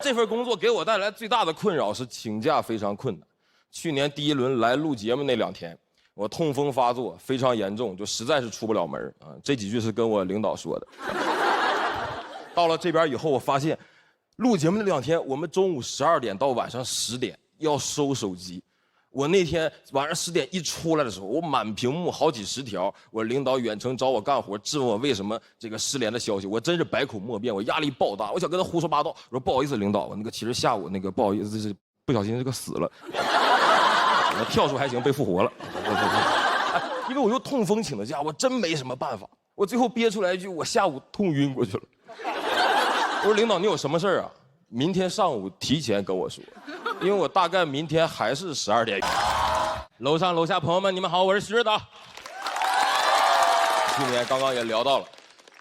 这份工作给我带来最大的困扰是请假非常困难。去年第一轮来录节目那2天，我痛风发作非常严重，就实在是出不了门啊。这几句是跟我领导说的。到了这边以后，我发现录节目那2天，我们中午12点到晚上10点要收手机。我那天晚上10点一出来的时候，我满屏幕好几十条，我领导远程找我干活，质问我为什么这个失联的消息，我真是百口莫辩，我压力爆大，我想跟他胡说八道。我说不好意思，领导，我其实下午不好意思，是不小心死了，我跳出还行，被复活了。因为我又痛风请的假，我真没什么办法。我最后憋出来一句，我下午痛晕过去了。我说领导，你有什么事儿啊？明天上午提前跟我说，因为我大概明天还是12点。楼上楼下朋友们，你们好，我是徐指导。去年刚刚也聊到了，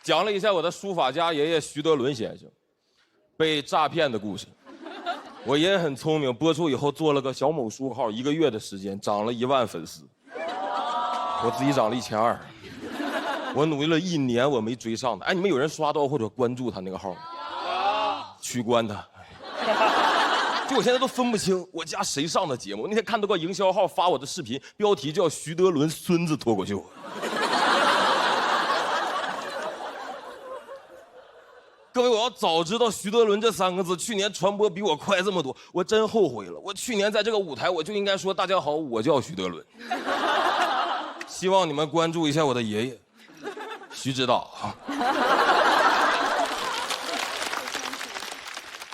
讲了一下我的书法家爷爷徐德伦先生被诈骗的故事。我爷爷很聪明，播出以后做了个小某书号，1个月的时间涨了1万粉丝，我自己涨了1200。我努力了1年，我没追上的。哎，你们有人刷到或者关注他那个号吗？取关他。就我现在都分不清我家谁上的节目。那天看到个营销号发我的视频，标题叫徐德伦孙子脱口秀。各位，我要早知道徐德伦这3个字去年传播比我快这么多，我真后悔了。我去年在这个舞台我就应该说大家好，我叫徐德伦。希望你们关注一下我的爷爷徐指导啊。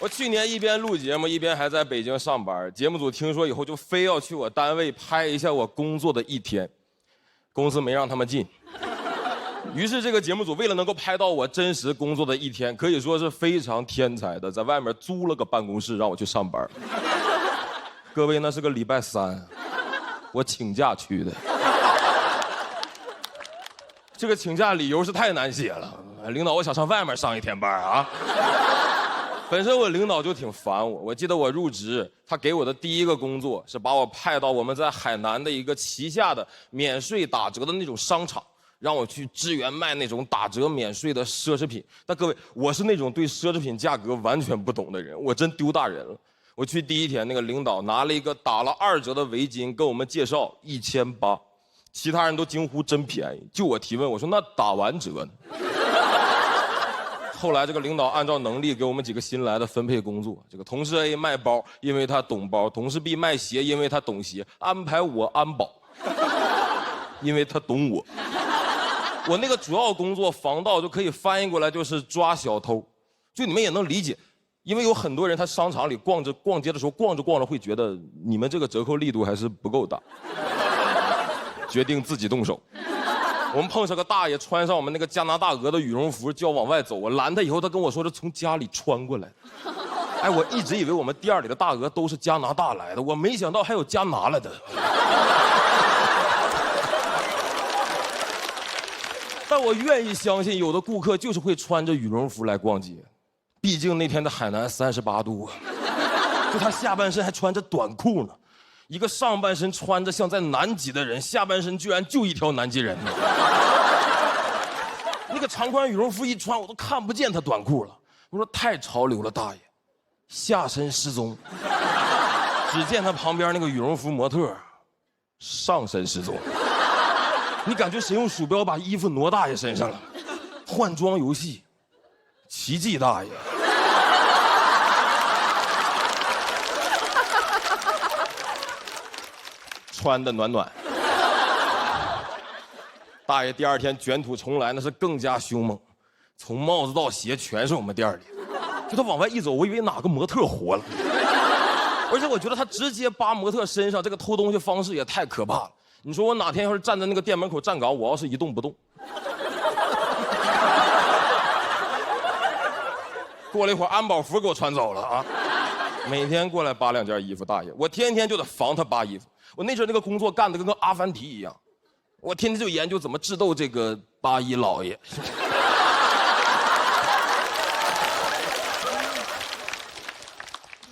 我去年一边录节目一边还在北京上班，节目组听说以后就非要去我单位拍一下我工作的1天，公司没让他们进。于是这个节目组为了能够拍到我真实工作的1天，可以说是非常天才的，在外面租了个办公室让我去上班。各位，那是个礼拜3，我请假去的。这个请假理由是太难写了，领导，我想上外面上1天班啊。本身我领导就挺烦我，我记得我入职，他给我的第一个工作是把我派到我们在海南的一个旗下的免税打折的那种商场，让我去支援卖那种打折免税的奢侈品。但各位，我是那种对奢侈品价格完全不懂的人，我真丢大人了。我去第1天，那个领导拿了一个打了2折的围巾跟我们介绍1800，其他人都惊呼真便宜，就我提问，我说那打完折呢？后来这个领导按照能力给我们几个新来的分配工作，这个同事 A 卖包，因为他懂包；同事 B 卖鞋，因为他懂鞋；安排我安保，因为他懂我。我那个主要工作防盗就可以翻译过来就是抓小偷，就你们也能理解，因为有很多人他商场里逛街的时候逛着会觉得你们这个折扣力度还是不够大，决定自己动手。我们碰上个大爷穿上我们那个加拿大鹅的羽绒服就要往外走，我拦他以后，他跟我说是从家里穿过来的。哎，我一直以为我们店里的大鹅都是加拿大来的，我没想到还有加拿来的。但我愿意相信有的顾客就是会穿着羽绒服来逛街，毕竟那天的海南38度，就他下半身还穿着短裤呢。一个上半身穿着像在南极的人，下半身居然就一条南极人呢。那个长宽羽绒服一穿，我都看不见他短裤了。我说太潮流了，大爷，下身失踪。只见他旁边那个羽绒服模特，上身失踪。你感觉谁用鼠标把衣服挪大爷身上了？换装游戏，奇迹大爷。穿的暖暖，大爷第2天卷土重来，那是更加凶猛，从帽子到鞋全是我们店里。就他往外一走，我以为哪个模特活了，而且我觉得他直接扒模特身上，这个偷东西方式也太可怕了。你说我哪天要是站在那个店门口站岗，我要是一动不动，过了一会儿安保服给我穿走了啊！每天过来扒2件衣服，大爷，我天天就得防他扒衣服。我那阵那个工作干得跟个阿凡提一样，我天天就研究怎么智斗这个八一老爷。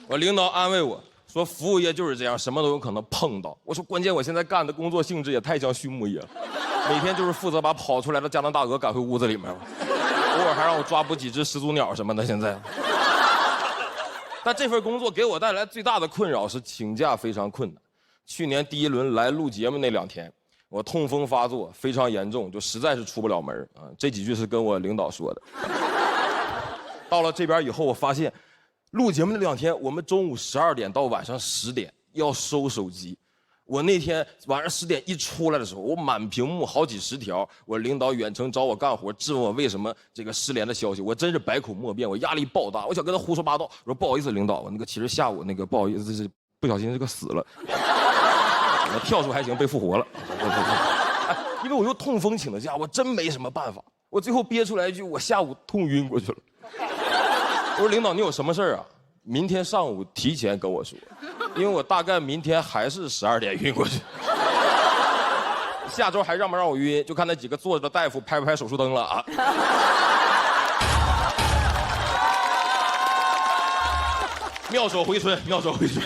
我领导安慰我说，服务业就是这样，什么都有可能碰到。我说关键我现在干的工作性质也太像畜牧业了，每天就是负责把跑出来的加拿大鹅赶回屋子里面，偶尔还让我抓捕几只始祖鸟什么的。现在但这份工作给我带来最大的困扰是请假非常困难。去年第一轮来录节目那2天，我痛风发作非常严重，就实在是出不了门啊。这几句是跟我领导说的。到了这边以后，我发现录节目那2天，我们中午12点到晚上10点要收手机。我那天晚上10点一出来的时候，我满屏幕好几十条，我领导远程找我干活，质问我为什么这个失联的消息，我真是百口莫辩，我压力爆大，我想跟他胡说八道。我说不好意思，领导，我那个其实下午那个不好意思，不小心这个死了，我跳出还行，被复活了。因为我又痛风请的假，我真没什么办法，我最后憋出来一句，我下午痛晕过去了。我说领导，你有什么事儿啊？明天上午提前跟我说，因为我大概明天还是12点晕过去。下周还让不让我晕，就看那几个坐着的大夫拍不拍手术灯了啊。妙手回春，妙手回春。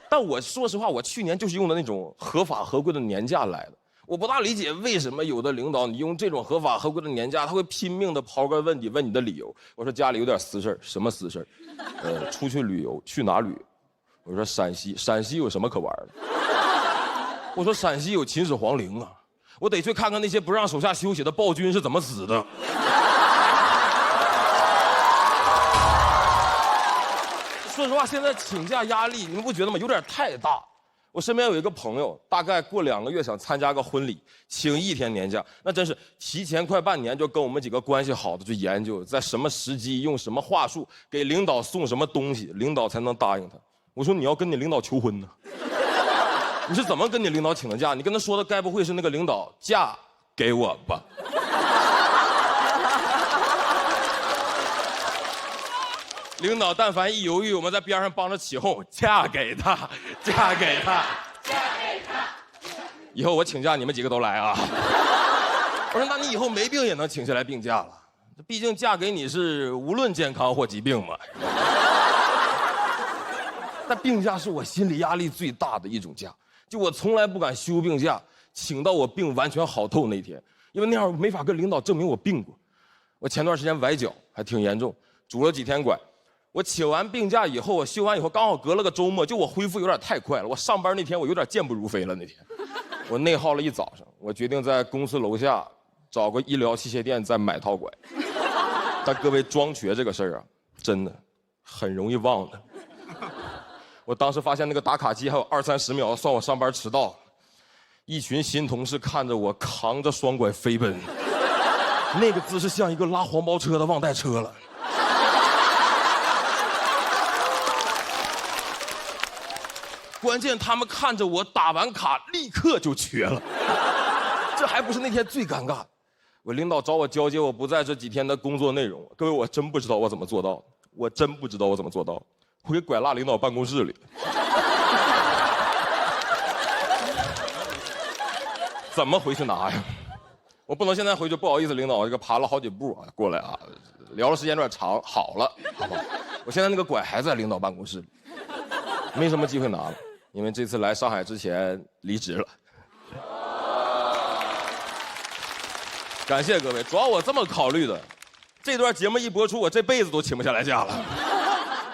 但我说实话，我去年就是用的那种合法合规的年假来的。我不大理解为什么有的领导你用这种合法合规的年假，他会拼命的刨根问底问你的理由。我说家里有点私事，什么私事？出去旅游，去哪旅游？我说陕西，陕西有什么可玩的？我说陕西有秦始皇陵啊，我得去看看那些不让手下休息的暴君是怎么死的。说实话，现在请假压力，你们不觉得吗？有点太大。我身边有一个朋友，大概过2个月想参加个婚礼，请1天年假，那真是提前快半年就跟我们几个关系好的去研究，在什么时机用什么话术给领导送什么东西，领导才能答应他。我说你要跟你领导求婚呢，你是怎么跟你领导请的假？你跟他说的该不会是那个领导嫁给我吧？领导但凡一犹豫，我们在边上帮着起哄，嫁给他，嫁给他，嫁给他。以后我请假，你们几个都来啊！我说，那你以后没病也能请下来病假了，毕竟嫁给你是无论健康或疾病嘛。但病假是我心理压力最大的一种假，就我从来不敢休病假，请到我病完全好透那天，因为那样没法跟领导证明我病过。我前段时间崴脚还挺严重，拄了几天拐。我请完病假以后，我休完以后刚好隔了个周末，就我恢复有点太快了。我上班那天我有点健步如飞了。那天我内耗了一早上，我决定在公司楼下找个医疗器械店再买套拐。但各位装瘸这个事儿啊，真的很容易忘的。我当时发现那个打卡机还有20-30秒算我上班迟到，一群新同事看着我扛着双拐飞奔，那个姿势像一个拉黄包车的忘带车了。关键他们看着我打完卡立刻就瘸了，这还不是那天最尴尬的。我领导找我交接我不在这几天的工作内容，各位我真不知道我怎么做到的，我真不知道我怎么做到的，我给拐落领导办公室里。怎么回去拿呀？我不能现在回去，不好意思，领导，我这个爬了好几步啊，过来啊，聊的时间有点长，好了，好吧。我现在那个拐还在领导办公室里，没什么机会拿了。因为这次来上海之前离职了，感谢各位。主要我这么考虑的，这段节目一播出，我这辈子都请不下来假了。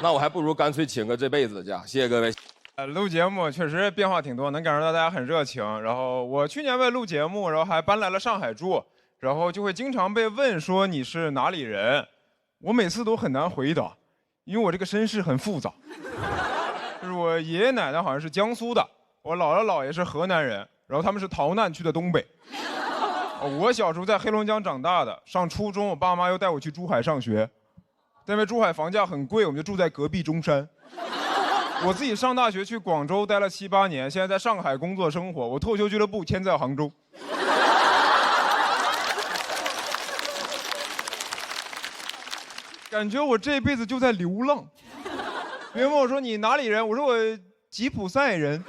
那我还不如干脆请个这辈子的假。谢谢各位。录节目确实变化挺多，能感受到大家很热情。然后我去年为了录节目，然后还搬来了上海住，然后就会经常被问说你是哪里人，我每次都很难回答，因为我这个身世很复杂。就是我爷爷奶奶好像是江苏的，我姥姥姥爷是河南人，然后他们是逃难去的东北。我小时候在黑龙江长大的，上初中我爸妈又带我去珠海上学，但因为珠海房价很贵，我们就住在隔壁中山。我自己上大学去广州待了7、8年，现在在上海工作生活，我脱口秀俱乐部签在杭州。感觉我这辈子就在流浪。别人问我说你哪里人，我说我吉普赛人。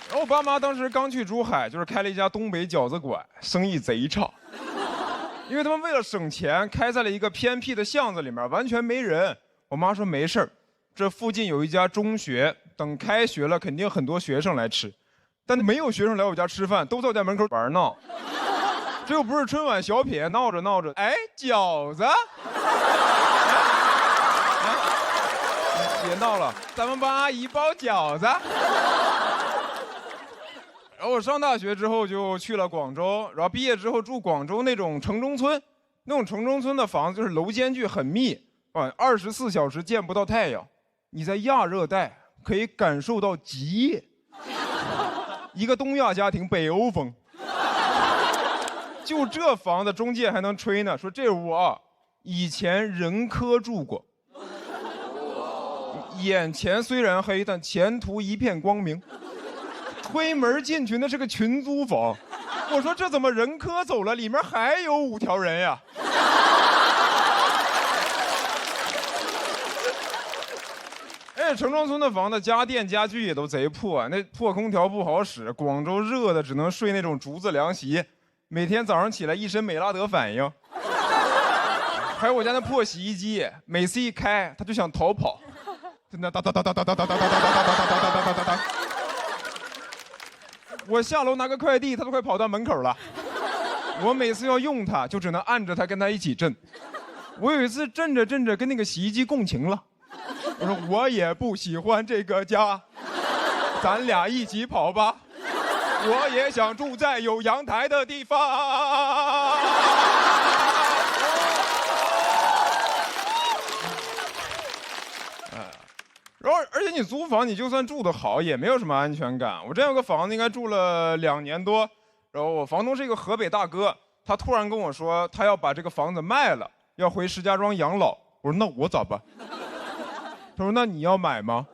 然后我爸妈当时刚去珠海，就是开了一家东北饺子馆，生意贼差。因为他们为了省钱，开在了一个偏僻的巷子里面，完全没人。我妈说没事儿，这附近有一家中学，等开学了肯定很多学生来吃。但没有学生来我家吃饭，都在我家门口玩闹。这又不是春晚小品，闹着闹着，哎，饺子，别闹了，咱们帮阿姨包饺子。然后我上大学之后就去了广州，然后毕业之后住广州那种城中村，那种城中村的房子就是楼间距很密啊，24小时见不到太阳。你在亚热带可以感受到极夜，一个东亚家庭北欧风。就这房子中介还能吹呢，说这屋啊，以前人科住过，眼前虽然黑，但前途一片光明。推门进去那是个群租房，我说这怎么人科走了，里面还有5条人呀？哎，城中村的房子家电家具也都贼破，那破空调不好使，广州热的只能睡那种竹子凉席，每天早上起来一身美拉德反应。还有我家那破洗衣机，每次一开它就想逃跑，真的哒哒哒哒哒哒哒哒哒哒哒哒哒哒哒哒。我下楼拿个快递，它都快跑到门口了。我每次要用它，就只能按着它跟它一起震。我有一次震着震着跟那个洗衣机共情了，我说我也不喜欢这个家，咱俩一起跑吧。我也想住在有阳台的地方。然后，而且你租房，你就算住得好，也没有什么安全感。我这有个房子，应该住了2年多，然后我房东是一个河北大哥，他突然跟我说，他要把这个房子卖了，要回石家庄养老。我说那我咋办？他说那你要买吗？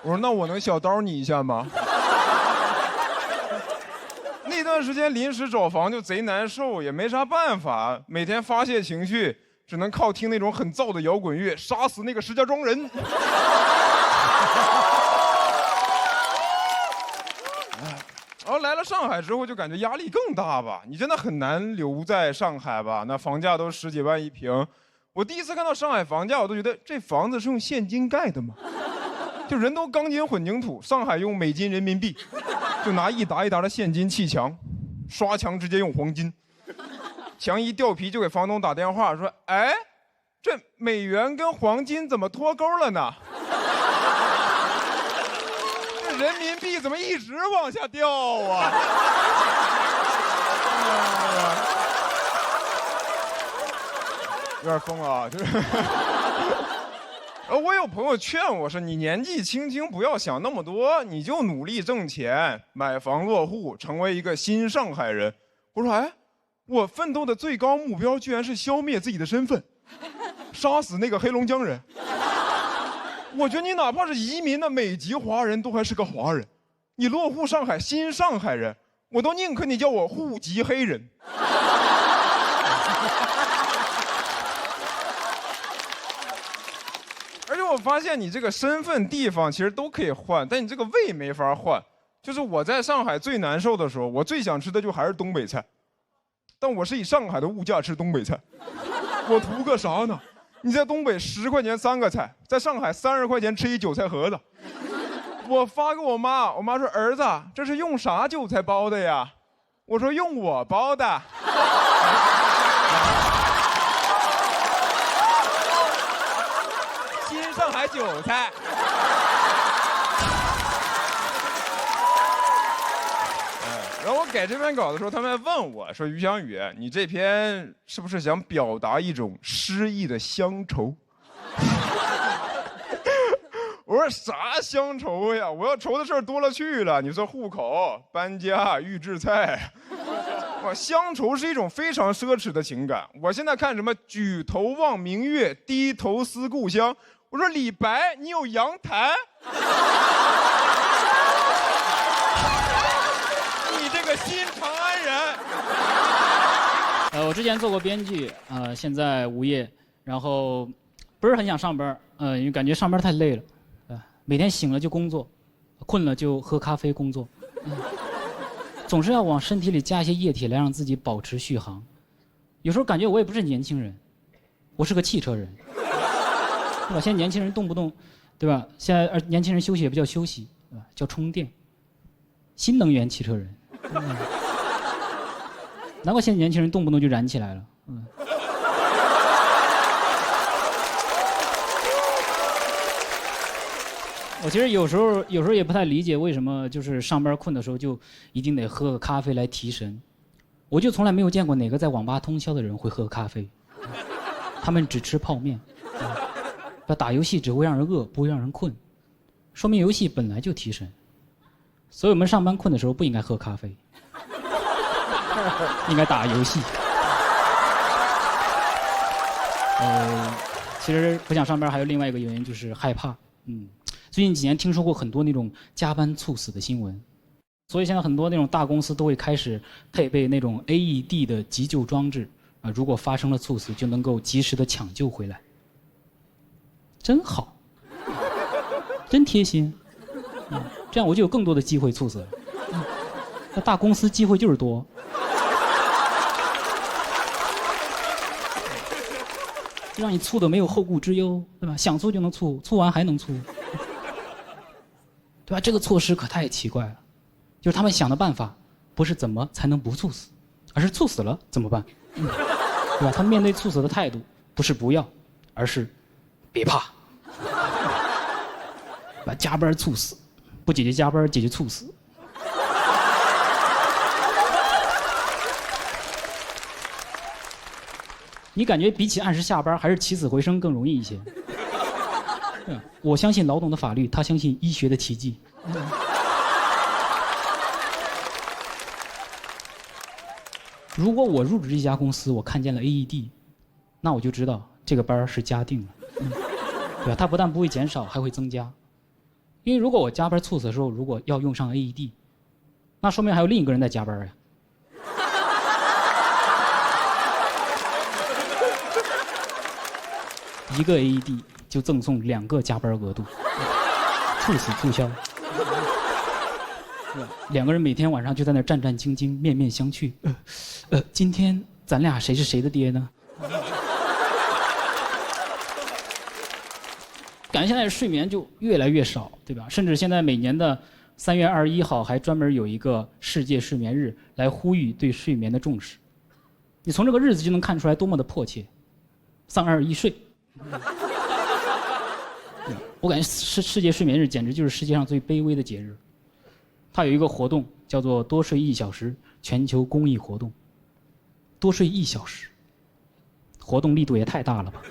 我说那我能小刀你一下吗？那段时间临时找房就贼难受，也没啥办法，每天发泄情绪。只能靠听那种很燥的摇滚乐，杀死那个石家庄人。然后来了上海之后，就感觉压力更大吧。你真的很难留在上海吧？那房价都10几万一平。我第一次看到上海房价，我都觉得这房子是用现金盖的吗？就人都钢筋混凝土，上海用美金人民币，就拿一沓一沓的现金砌墙，刷墙直接用黄金。墙一掉皮就给房东打电话说：“哎，这美元跟黄金怎么脱钩了呢？这人民币怎么一直往下掉啊？”有点疯啊，就是。我有朋友劝我说：“你年纪轻轻不要想那么多，你就努力挣钱，买房落户，成为一个新上海人。”我说：“哎。”我奋斗的最高目标居然是消灭自己的身份，杀死那个黑龙江人。我觉得你哪怕是移民的美籍华人都还是个华人，你落户上海新上海人，我都宁可你叫我户籍黑人。而且我发现你这个身份地方其实都可以换，但你这个胃没法换。就是我在上海最难受的时候，我最想吃的就还是东北菜。但我是以上海的物价吃东北菜，我图个啥呢？你在东北10块钱3个菜，在上海30块钱吃一韭菜盒子。我发给我妈，我妈说：“儿子，这是用啥韭菜包的呀？”我说：“用我包的。”新上海韭菜。然后我改这篇稿的时候，他们还问我说：“于翔宇，你这篇是不是想表达一种诗意的乡愁？”我说：“啥乡愁呀？我要愁的事儿多了去了。你说户口、搬家、预制菜，乡愁是一种非常奢侈的情感。我现在看什么‘举头望明月，低头思故乡’，我说李白，你有阳台？”新长安人。我之前做过编剧，现在无业，然后不是很想上班，因为感觉上班太累了，每天醒了就工作，困了就喝咖啡工作，总是要往身体里加一些液体来让自己保持续航。有时候感觉我也不是年轻人，我是个汽车人，对吧？现在年轻人动不动，对吧？现在年轻人休息也不叫休息，对吧？叫充电。新能源汽车人。难怪现在年轻人动不动就燃起来了。我其实有时候也不太理解为什么就是上班困的时候就一定得喝个咖啡来提神，我就从来没有见过哪个在网吧通宵的人会喝咖啡，他们只吃泡面。打游戏只会让人饿，不会让人困，说明游戏本来就提神。所以我们上班困的时候不应该喝咖啡，应该打游戏。其实不想上班还有另外一个原因就是害怕。最近几年听说过很多那种加班猝死的新闻，所以现在很多那种大公司都会开始配备那种 AED 的急救装置啊，如果发生了猝死，就能够及时的抢救回来。真好，真贴心。这样我就有更多的机会猝死了。那大公司机会就是多。就让你猝的没有后顾之忧，对吧？想猝就能猝，猝完还能猝，对吧？这个措施可太奇怪了，就是他们想的办法不是怎么才能不猝死，而是猝死了怎么办？对吧？他们面对猝死的态度不是不要，而是别怕。把加班猝死，不解决加班，解决猝死。你感觉比起按时下班，还是起死回生更容易一些？我相信劳动的法律，他相信医学的奇迹。如果我入职这家公司，我看见了 AED， 那我就知道这个班是加定了，对吧？它不但不会减少，还会增加。因为如果我加班猝死的时候，如果要用上 AED， 那说明还有另一个人在加班呀。一个 AED 就赠送2个加班额度，猝死促销。2个人每天晚上就在那战战兢兢、面面相觑。今天咱俩谁是谁的爹呢？感觉现在睡眠就越来越少，对吧？甚至现在每年的3月21号还专门有一个世界睡眠日，来呼吁对睡眠的重视。你从这个日子就能看出来多么的迫切。3、2、1睡。我感觉世界睡眠日简直就是世界上最卑微的节日。它有一个活动叫做多睡1小时全球公益活动。多睡1小时，活动力度也太大了吧。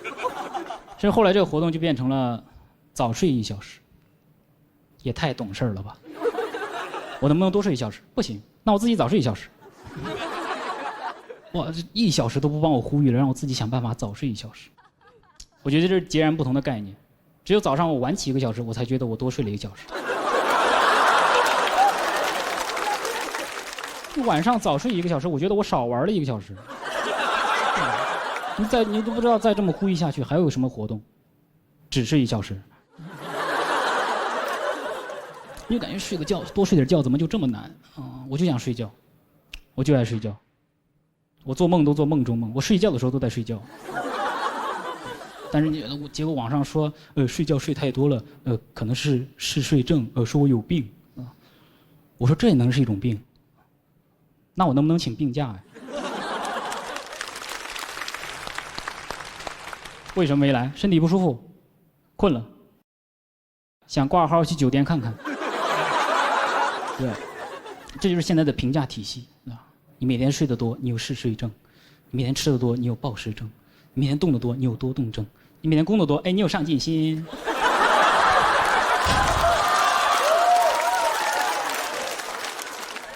甚至后来这个活动就变成了早睡1小时，也太懂事了吧。我能不能多睡1小时？不行，那我自己早睡1小时。哇，这1小时都不帮我呼吁了，让我自己想办法早睡1小时。我觉得这是截然不同的概念。只有早上我晚起1个小时，我才觉得我多睡了1小时。晚上早睡1个小时，我觉得我少玩了1个小时。你都不知道再这么呼吁下去还有什么活动，只睡1小时。你就感觉睡个觉，多睡点觉怎么就这么难啊？我就想睡觉，我就爱睡觉。我做梦都做梦中梦，我睡觉的时候都在睡觉。但是结果网上说，睡觉睡太多了，可能是嗜睡症，说我有病啊。我说这也能是一种病？那我能不能请病假呀？为什么没来？身体不舒服，困了，想挂号去酒店看看。对，这就是现在的评价体系啊！你每天睡得多，你有嗜睡症；你每天吃得多，你有暴食症；你每天动得多，你有多动症；你每天工作多，你有上进心。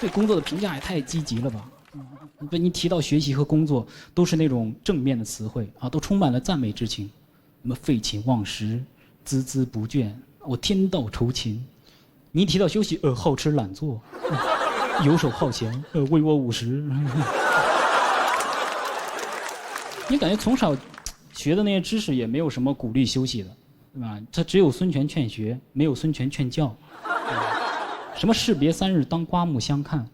对工作的评价也太积极了吧？对你提到学习和工作，都是那种正面的词汇啊，都充满了赞美之情，什么废寝忘食、孜孜不倦，我天道酬勤。你一提到休息，好吃懒做，游手好闲，为我50。你感觉从小学的那些知识也没有什么鼓励休息的，对吧？它只有孙权劝学，没有孙权劝教。什么士别3日当刮目相看，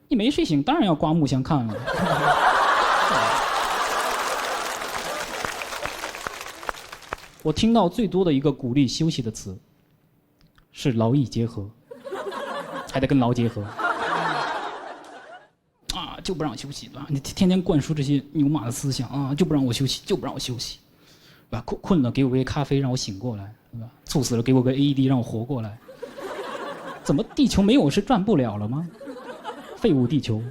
你没睡醒当然要刮目相看了。我听到最多的一个鼓励休息的词是劳逸结合，还得跟劳结合。就不让我休息，对吧？你天天灌输这些牛马的思想啊，就不让我休息，就不让我休息，对吧？困了给我杯咖啡让我醒过来，对吧？猝死了给我个 AED 让我活过来。怎么地球没我是转不了了吗？废物地球，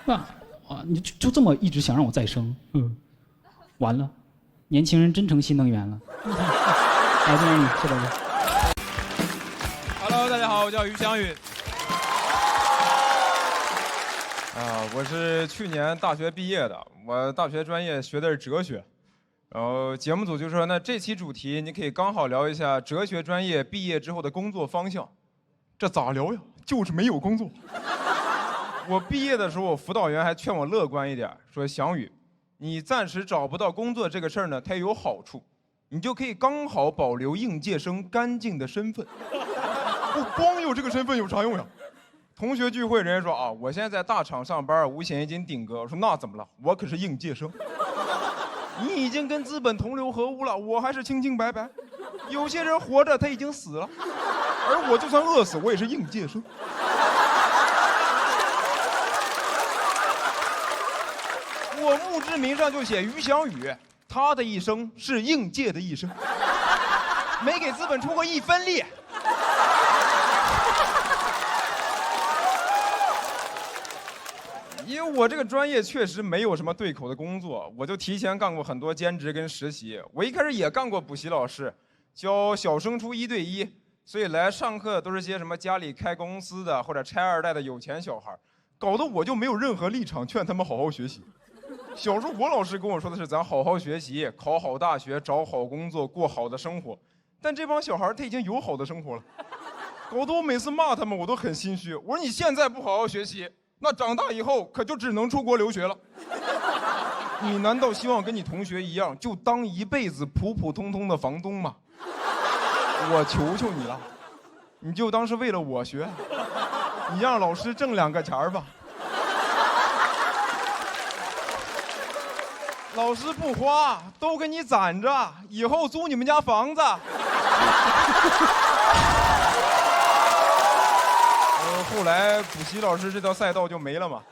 对吧？啊，你就这么一直想让我再生，完了，年轻人真成新能源了。来，欢迎你，谢宝哥。Hello， 大家好，我叫于翔宇。我是去年大学毕业的，我大学专业学的是哲学。然后节目组就说，那这期主题你可以刚好聊一下哲学专业毕业之后的工作方向。这咋聊呀？就是没有工作。我毕业的时候，我辅导员还劝我乐观一点，说翔宇，你暂时找不到工作这个事儿呢，它有好处，你就可以刚好保留应届生干净的身份。我光有这个身份有啥用呀？同学聚会，人家说啊，我现在在大厂上班，五险一金顶哥。我说那怎么了？我可是应届生。你已经跟资本同流合污了，我还是清清白白。有些人活着他已经死了，而我就算饿死，我也是应届生。我墓志铭上就写于翔宇，他的一生是应届的一生，没给资本出过一分力。因为我这个专业确实没有什么对口的工作，我就提前干过很多兼职跟实习。我一开始也干过补习老师，教小升初1对1，所以来上课都是些什么家里开公司的或者拆2代的有钱小孩，搞得我就没有任何立场劝他们好好学习。小时候我老师跟我说的是咱好好学习，考好大学，找好工作，过好的生活。但这帮小孩他已经有好的生活了，搞得我每次骂他们我都很心虚。我说你现在不好好学习，那长大以后可就只能出国留学了。你难道希望跟你同学一样，就当一辈子普普通通的房东吗？我求求你了，你就当是为了我学，你让老师挣2个钱儿吧。老师不花，都给你攒着，以后租你们家房子。后来补习老师这条赛道就没了嘛。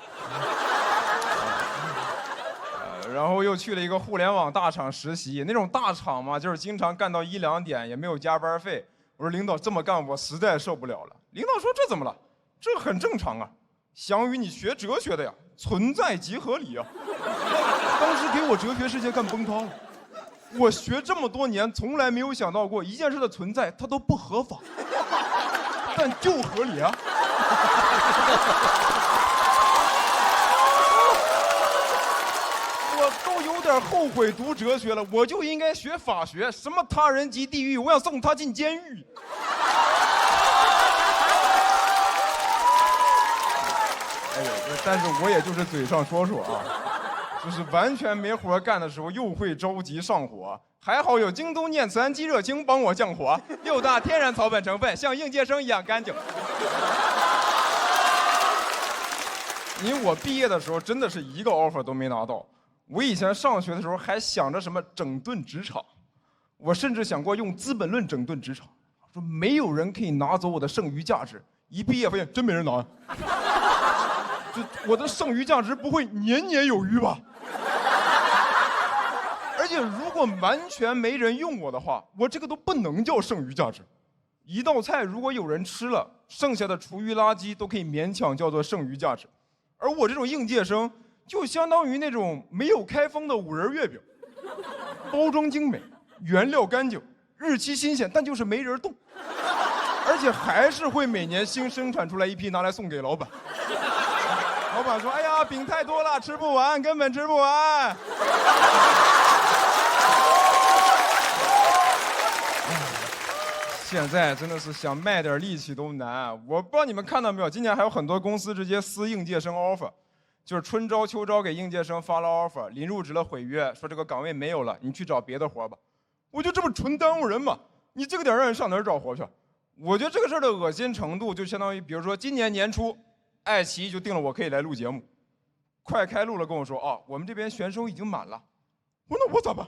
然后又去了一个互联网大厂实习，那种大厂嘛，就是经常干到1、2点，也没有加班费。我说领导这么干我实在受不了了。领导说这怎么了？这很正常啊。翔宇，你学哲学的呀，存在即合理啊。当时给我哲学世界干崩塌了。我学这么多年，从来没有想到过一件事的存在，它都不合法，但就合理啊。我都有点后悔读哲学了，我就应该学法学，什么他人即地狱，我想送他进监狱。哎呦，但是我也就是嘴上说说啊，就是完全没活干的时候又会着急上火，还好有京东念慈庵鸡热清帮我降火，6大天然草本成分，像应届生一样干净。因为我毕业的时候真的是一个 offer 都没拿到。我以前上学的时候还想着什么整顿职场，我甚至想过用《资本论》整顿职场，说没有人可以拿走我的剩余价值。一毕业发现真没人拿呀，就我的剩余价值不会年年有余吧？而且如果完全没人用我的话，我这个都不能叫剩余价值。一道菜如果有人吃了，剩下的厨余垃圾都可以勉强叫做剩余价值。而我这种应届生，就相当于那种没有开封的5仁月饼，包装精美，原料干净，日期新鲜，但就是没人动，而且还是会每年新生产出来一批拿来送给老板。老板说：“哎呀，饼太多了，吃不完，根本吃不完。”现在真的是想卖点力气都难。我不知道你们看到没有，今年还有很多公司直接撕应届生 offer， 就是春招秋招给应届生发了 offer， 临入职了毁约，说这个岗位没有了，你去找别的活吧。我就这么纯耽误人嘛？你这个点让人上哪儿找活去？我觉得这个事儿的恶心程度就相当于，比如说今年年初，爱奇艺就定了我可以来录节目，快开录了跟我说啊，我们这边选手已经满了。我说那我咋办？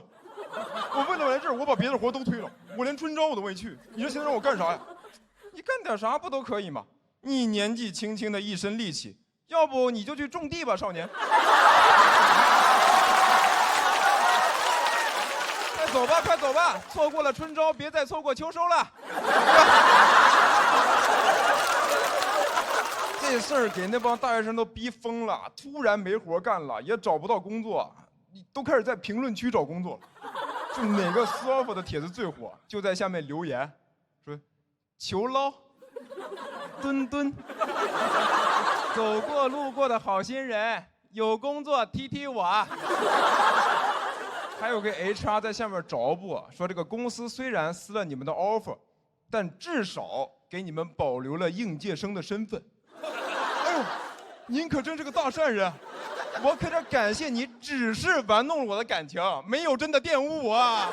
我为了来这儿，我把别的活都推了，我连春招我都没去。你说现在让我干啥呀？你干点啥不都可以吗？你年纪轻轻的一身力气，要不你就去种地吧，少年。快走吧，快走吧，错过了春招，别再错过秋收了。这事儿给那帮大学生都逼疯了，突然没活干了，也找不到工作，都开始在评论区找工作。就哪个私 offer 的帖子最火，就在下面留言，说求捞，墩墩，走过路过的好心人，有工作踢踢我。还有个 HR 在下面找补，说这个公司虽然撕了你们的 offer， 但至少给你们保留了应届生的身份。哎呦，您可真是个大善人，我可得感谢你，只是玩弄了我的感情，没有真的玷污我啊。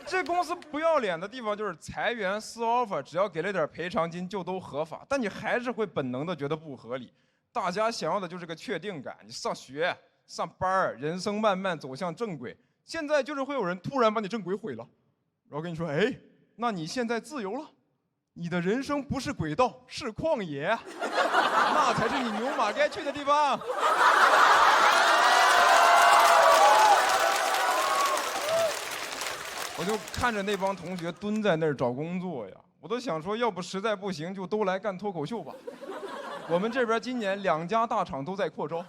这公司不要脸的地方就是裁员撕 offer， 只要给了点赔偿金就都合法，但你还是会本能的觉得不合理。大家想要的就是个确定感，你上学、上班，人生慢慢走向正轨。现在就是会有人突然把你正轨毁了，然后跟你说，哎，那你现在自由了，你的人生不是轨道，是旷野，那才是你牛马该去的地方。我就看着那帮同学蹲在那儿找工作呀，我都想说，要不实在不行就都来干脱口秀吧。我们这边今年2家大厂都在扩招，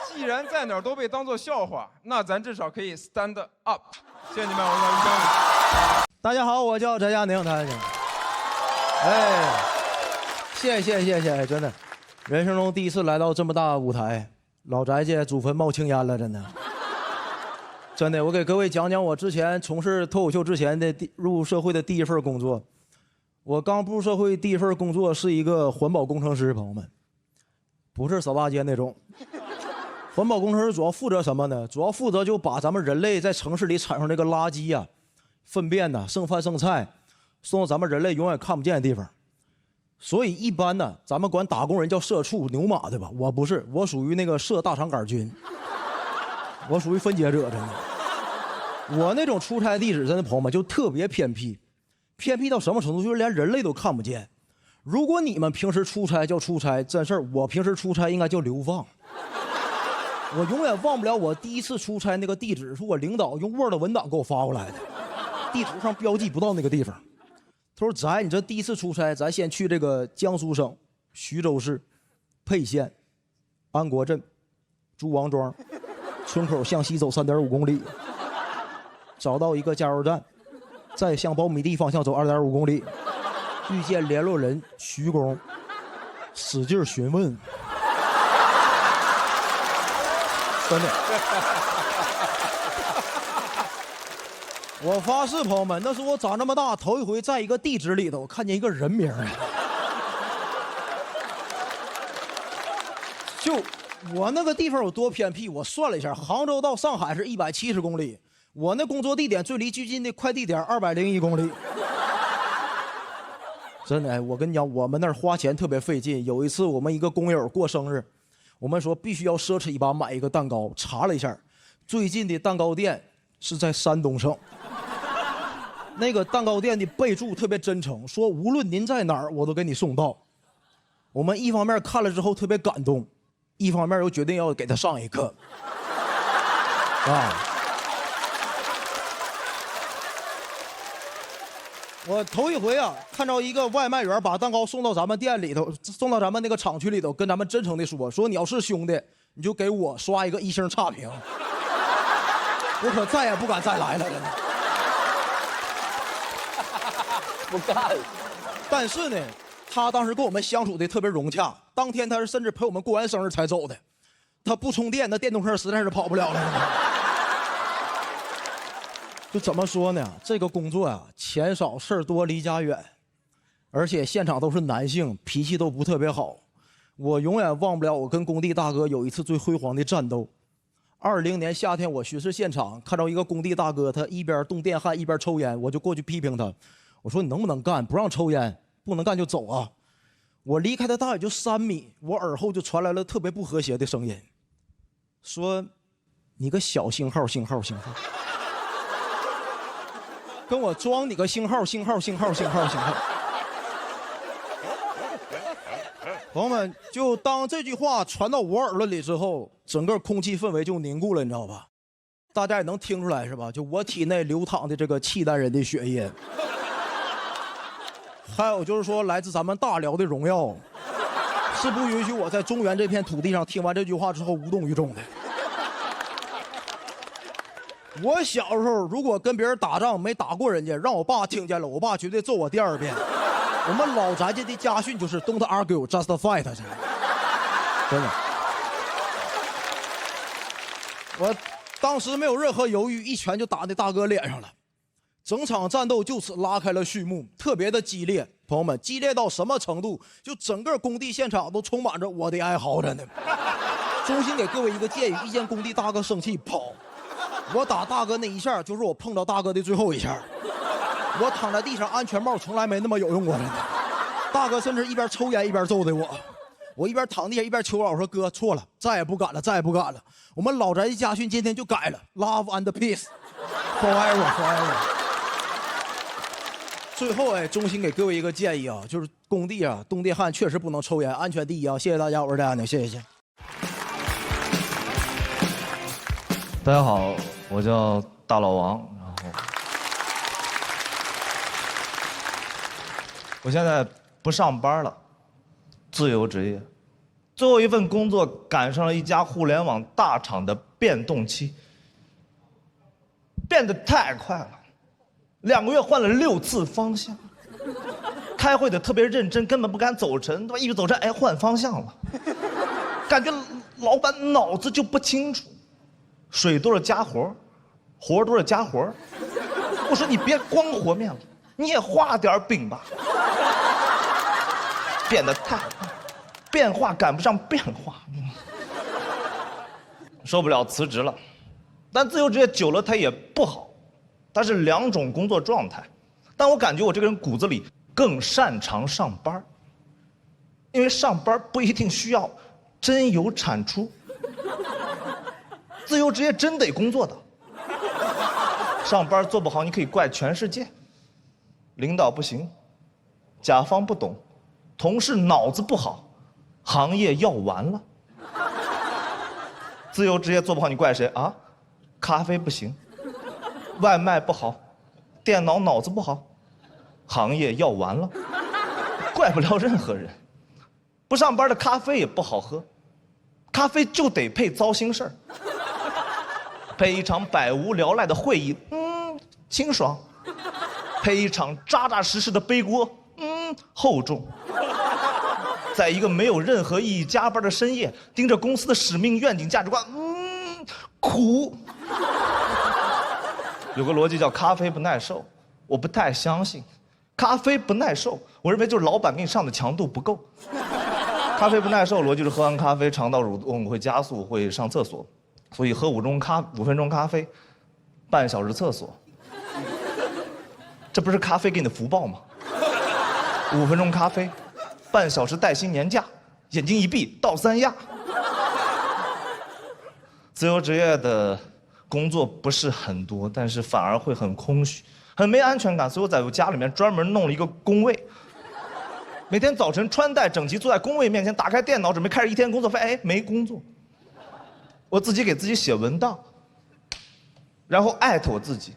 既然在哪儿都被当作笑话，那咱至少可以 stand up。谢谢你们，我叫于江宇。大家好，我叫翟佳宁，大家好。哎，谢谢，真的，人生中第一次来到这么大舞台，老翟家祖坟冒青烟了，真的。真的，我给各位讲讲我之前从事脱口秀之前的入社会的第一份工作。我刚步入社会第一份工作是一个环保工程师，朋友们，不是扫大街那种。环保工程师主要负责什么呢？主要负责就把咱们人类在城市里产生这个垃圾呀、粪便呐、剩饭剩菜，送到咱们人类永远看不见的地方。所以一般呢，咱们管打工人叫社畜、牛马，对吧？我不是，我属于那个社大肠杆菌，我属于分解者，真的。我那种出差地址，真的朋友们就特别偏僻，偏僻到什么程度？就是连人类都看不见。如果你们平时出差叫出差，真事儿，我平时出差应该叫流放。我永远忘不了我第一次出差那个地址，是我领导用 Word 文档给我发过来的，地图上标记不到那个地方。他说：“翟，你这第一次出差，咱先去这个江苏省徐州市沛县安国镇朱王庄村口向西走3.5公里。”找到一个加油站，再向苞米地方向走2.5公里，遇见联络人徐工，使劲询问。真的，我发誓，朋友们，那是我长这么大头一回在一个地址里头看见一个人名。就我那个地方有多偏僻，我算了一下，杭州到上海是170公里。我那工作地点最离最近的快递点201公里，真的，我跟你讲，我们那儿花钱特别费劲。有一次我们一个工友过生日，我们说必须要奢侈一把买一个蛋糕，查了一下，最近的蛋糕店是在山东省。那个蛋糕店的备注特别真诚，说无论您在哪儿，我都给你送到。我们一方面看了之后特别感动，一方面又决定要给他上一课。啊。我头一回啊，看到一个外卖员把蛋糕送到咱们店里头，送到咱们那个厂区里头，跟咱们真诚的说你要是兄弟，你就给我刷一个1星差评。我可再也不敢再来了，真的。不干。但是呢，他当时跟我们相处的特别融洽，当天他是甚至陪我们过完生日才走的。他不充电，那电动车实在是跑不了了。就怎么说呢？这个工作啊，钱少事儿多，离家远，而且现场都是男性，脾气都不特别好。我永远忘不了我跟工地大哥有一次最辉煌的战斗。20年夏天，我巡视现场，看到一个工地大哥，他一边动电焊一边抽烟，我就过去批评他，我说你能不能干？不让抽烟，不能干就走啊！我离开他大概就3米，我耳后就传来了特别不和谐的声音，说你个小星号。跟我装你个星号。朋友们，就当这句话传到我耳朵里之后，整个空气氛围就凝固了，你知道吧？大家也能听出来是吧？就我体内流淌的这个契丹人的血液，还有就是说来自咱们大辽的荣耀，是不允许我在中原这片土地上听完这句话之后无动于衷的。我小时候如果跟别人打仗没打过人家，让我爸听见了，我爸绝对揍我第2遍。我们老宅家的家训就是 Don't argue, just fight， 真的。我当时没有任何犹豫，一拳就打那大哥脸上了。整场战斗就此拉开了序幕，特别的激烈。朋友们，激烈到什么程度？就整个工地现场都充满着我的哀嚎，真的。衷心给各位一个建议：一见工地大哥生气跑。我打大哥那一下，就是我碰到大哥的最后一下。我躺在地上，安全帽从来没那么有用过，真的。大哥甚至一边抽烟一边揍的我。我一边躺地下一边求饶，我说哥错了，再也不敢了，再也不敢了。我们老宅的家训今天就改了 ，Love and Peace forever。最后衷心给各位一个建议啊，就是工地啊，冻地汉确实不能抽烟，安全第一啊！谢谢大家，我是戴安宁，谢谢。大家好，我叫大老王，然后我现在不上班了，自由职业。最后一份工作赶上了一家互联网大厂的变动期，变得太快了，2个月换了6次方向，开会得特别认真，根本不敢走神，对吧？一走神，哎，换方向了，感觉老板脑子就不清楚，水多了加活，活多了加活。我说你别光和面了，你也画点饼吧。变得太快，变化赶不上变化，受不了辞职了。但自由职业久了它也不好，它是2种工作状态。但我感觉我这个人骨子里更擅长上班，因为上班不一定需要真有产出，自由职业真得工作的。上班做不好你可以怪全世界，领导不行，甲方不懂，同事脑子不好，行业要完了。自由职业做不好你怪谁啊？咖啡不行，外卖不好，电脑脑子不好，行业要完了，怪不了任何人。不上班的咖啡也不好喝，咖啡就得配糟心事儿，配一场百无聊赖的会议，清爽；配一场扎扎实实的背锅，厚重。在一个没有任何意义加班的深夜，盯着公司的使命、愿景、价值观，苦。有个逻辑叫咖啡不耐受，我不太相信。咖啡不耐受，我认为就是老板给你上的强度不够。咖啡不耐受逻辑是喝完咖啡肠道蠕动会加速，会上厕所，所以喝5分钟咖啡，半小时厕所。这不是咖啡给你的福报吗？5分钟咖啡，半小时带薪年假，眼睛一闭倒3亚。自由职业的工作不是很多，但是反而会很空虚，很没安全感，所以我在我家里面专门弄了一个工位。每天早晨穿戴整齐坐在工位面前，打开电脑准备开始一天工作，发现没工作。我自己给自己写文档，然后艾特我自己，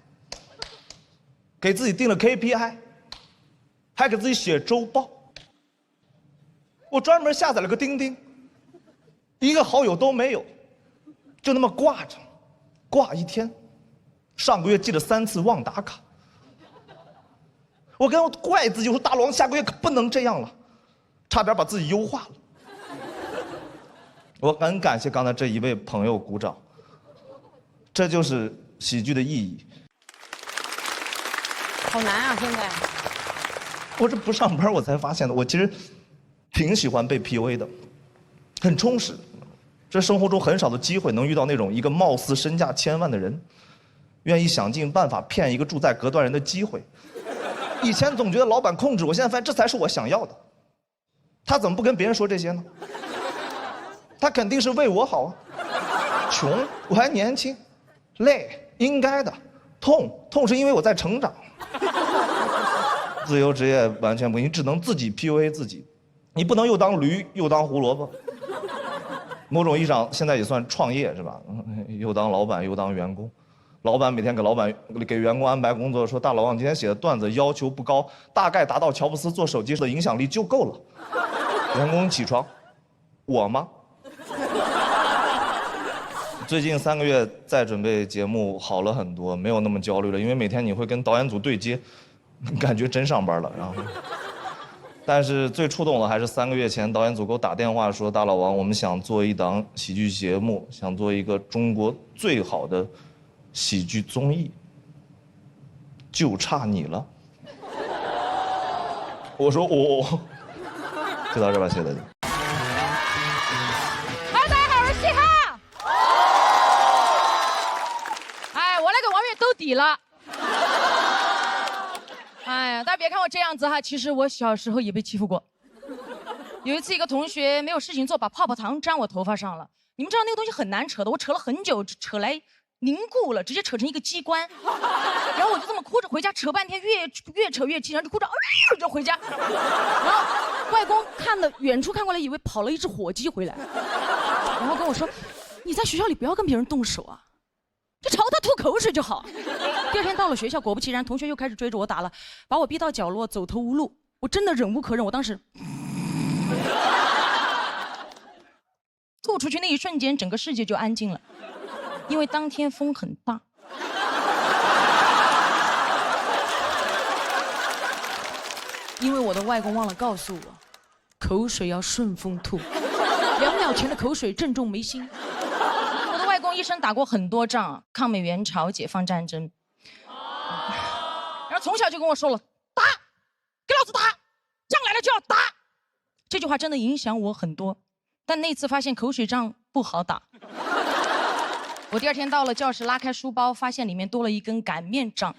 给自己定了 KPI， 还给自己写周报。我专门下载了个钉钉，一个好友都没有，就那么挂着，挂1天。上个月记了3次忘打卡。我跟我怪自己，我说大王下个月可不能这样了，差点把自己优化了。我很感谢刚才这一位朋友鼓掌，这就是喜剧的意义。好难啊！现在我这不上班我才发现的，我其实挺喜欢被 PUA 的，很充实。这生活中很少的机会能遇到那种一个貌似身价1000万的人，愿意想尽办法骗一个住在隔断人的机会。以前总觉得老板控制我，现在发现这才是我想要的。他怎么不跟别人说这些呢？他肯定是为我好啊。穷，我还年轻，累，应该的。痛是因为我在成长。自由职业完全不行，你只能自己 PUA 自己，你不能又当驴又当胡萝卜。某种意义上，现在也算创业是吧？又当老板又当员工。老板每天给员工安排工作，说大老王今天写的段子要求不高，大概达到乔布斯做手机的影响力就够了。员工起床，我吗？最近3个月在准备节目好了很多，没有那么焦虑了，因为每天你会跟导演组对接，感觉真上班了。然后，但是最触动的还是3个月前导演组给我打电话说，大老王，我们想做一档喜剧节目，想做一个中国最好的喜剧综艺，就差你了。我说我，就到这吧，谢谢大家。大家好，我是嘻哈。哎，我来给王悦兜底了。哎呀，大家别看我这样子哈，其实我小时候也被欺负过。有一次，一个同学没有事情做，把泡泡糖粘我头发上了。你们知道那个东西很难扯的，我扯了很久，扯来凝固了，直接扯成一个机关。然后我就这么哭着回家，扯半天，越扯越气，然后就哭着就回家。然后外公远处看过来，以为跑了一只火鸡回来，然后跟我说：“你在学校里不要跟别人动手啊，就朝他吐口水就好。”第二天到了学校，果不其然，同学又开始追着我打了，把我逼到角落，走投无路。我真的忍无可忍，我当时吐出去那一瞬间，整个世界就安静了，因为当天风很大。因为我的外公忘了告诉我，口水要顺风吐，2秒前的口水正中眉心。我的外公一生打过很多仗，抗美援朝、解放战争，然后从小就跟我说了，打，给老子打，仗来了就要打。这句话真的影响我很多，但那次发现口水仗不好打。我第二天到了教室，拉开书包，发现里面多了一根擀面杖。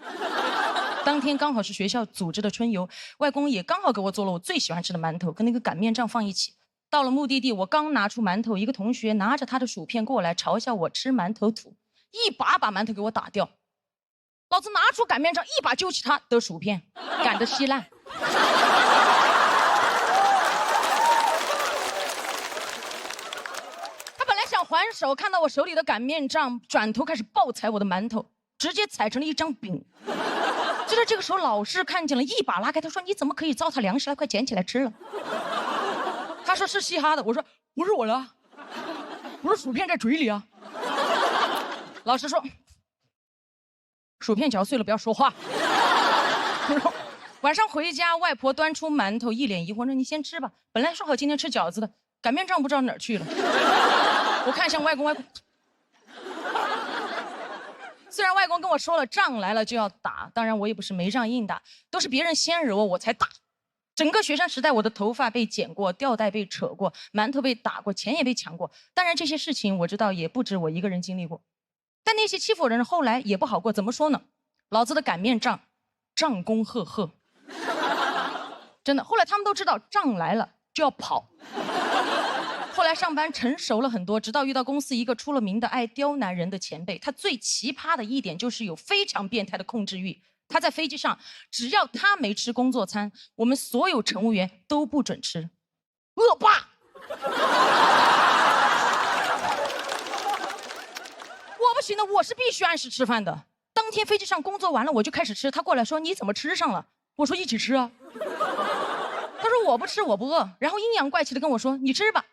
当天刚好是学校组织的春游，外公也刚好给我做了我最喜欢吃的馒头，跟那个擀面杖放一起。到了目的地，我刚拿出馒头，一个同学拿着他的薯片过来嘲笑我吃馒头土，一把把馒头给我打掉。老子拿出擀面杖，一把揪起他的薯片，擀得稀烂。他本来想还手，看到我手里的擀面杖，转头开始暴踩我的馒头，直接踩成了一张饼。就在这个时候，老师看见了，一把拉开，他说：“你怎么可以糟蹋粮食了？快捡起来吃了。”他说是嘻哈的，我说不是我的，我说薯片在嘴里啊。老师说薯片嚼碎了不要说话。晚上回家，外婆端出馒头，一脸疑惑说：“你先吃吧，本来说好今天吃饺子的，擀面杖不知道哪儿去了。”我看向外公，外公。虽然外公跟我说了仗来了就要打，当然我也不是没仗硬打，都是别人先惹我才打。整个学生时代，我的头发被剪过，吊带被扯过，馒头被打过，钱也被抢过。当然这些事情我知道也不止我一个人经历过，但那些欺负我的人后来也不好过。怎么说呢？老子的擀面杖，仗功赫赫。真的，后来他们都知道仗来了就要跑。后来上班成熟了很多，直到遇到公司一个出了名的爱刁难人的前辈。他最奇葩的一点就是有非常变态的控制欲。他在飞机上，只要他没吃工作餐，我们所有乘务员都不准吃。恶霸！我不行的，我是必须按时吃饭的。当天飞机上工作完了，我就开始吃。他过来说：“你怎么吃上了？”我说：“一起吃啊。”他说：“我不吃，我不饿。”然后阴阳怪气的跟我说：“你吃吧。”